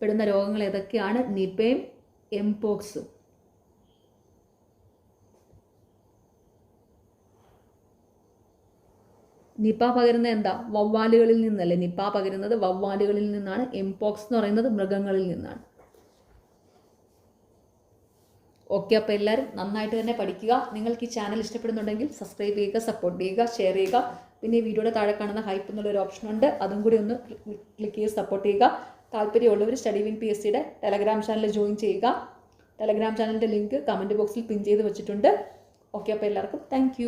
പെടുന്ന രോഗങ്ങൾ ഏതൊക്കെയാണ്? നിപ്പയും എംപോക്സും. നിപ്പ പകരുന്നത് എന്താ? വവ്വാലുകളിൽ നിന്നല്ലേ. നിപ്പ പകരുന്നത് വവ്വാലുകളിൽ നിന്നാണ്. എംപോക്സ് എന്ന് പറയുന്നത് മൃഗങ്ങളിൽ നിന്നാണ്. ഓക്കെ, അപ്പോൾ എല്ലാവരും നന്നായിട്ട് തന്നെ പഠിക്കുക. നിങ്ങൾക്ക് ഈ ചാനൽ ഇഷ്ടപ്പെടുന്നുണ്ടെങ്കിൽ സബ്സ്ക്രൈബ് ചെയ്യുക, സപ്പോർട്ട് ചെയ്യുക, ഷെയർ ചെയ്യുക. പിന്നെ ഈ വീഡിയോയുടെ താഴെ കാണുന്ന ഹൈപ്പ് എന്നുള്ളൊരു ഓപ്ഷൻ ഉണ്ട്, അതും കൂടി ഒന്ന് ക്ലിക്ക് ചെയ്ത് സപ്പോർട്ട് ചെയ്യുക. താല്പര്യമുള്ളവർ സ്റ്റഡിവിൻ PSCയുടെ ടെലഗ്രാം ചാനൽ ജോയിൻ ചെയ്യുക. ടെലഗ്രാം ചാനലിൻ്റെ ലിങ്ക് കമൻറ്റ് ബോക്സിൽ പിൻ ചെയ്ത് വെച്ചിട്ടുണ്ട്. ഓക്കെ, അപ്പോൾ എല്ലാവർക്കും താങ്ക്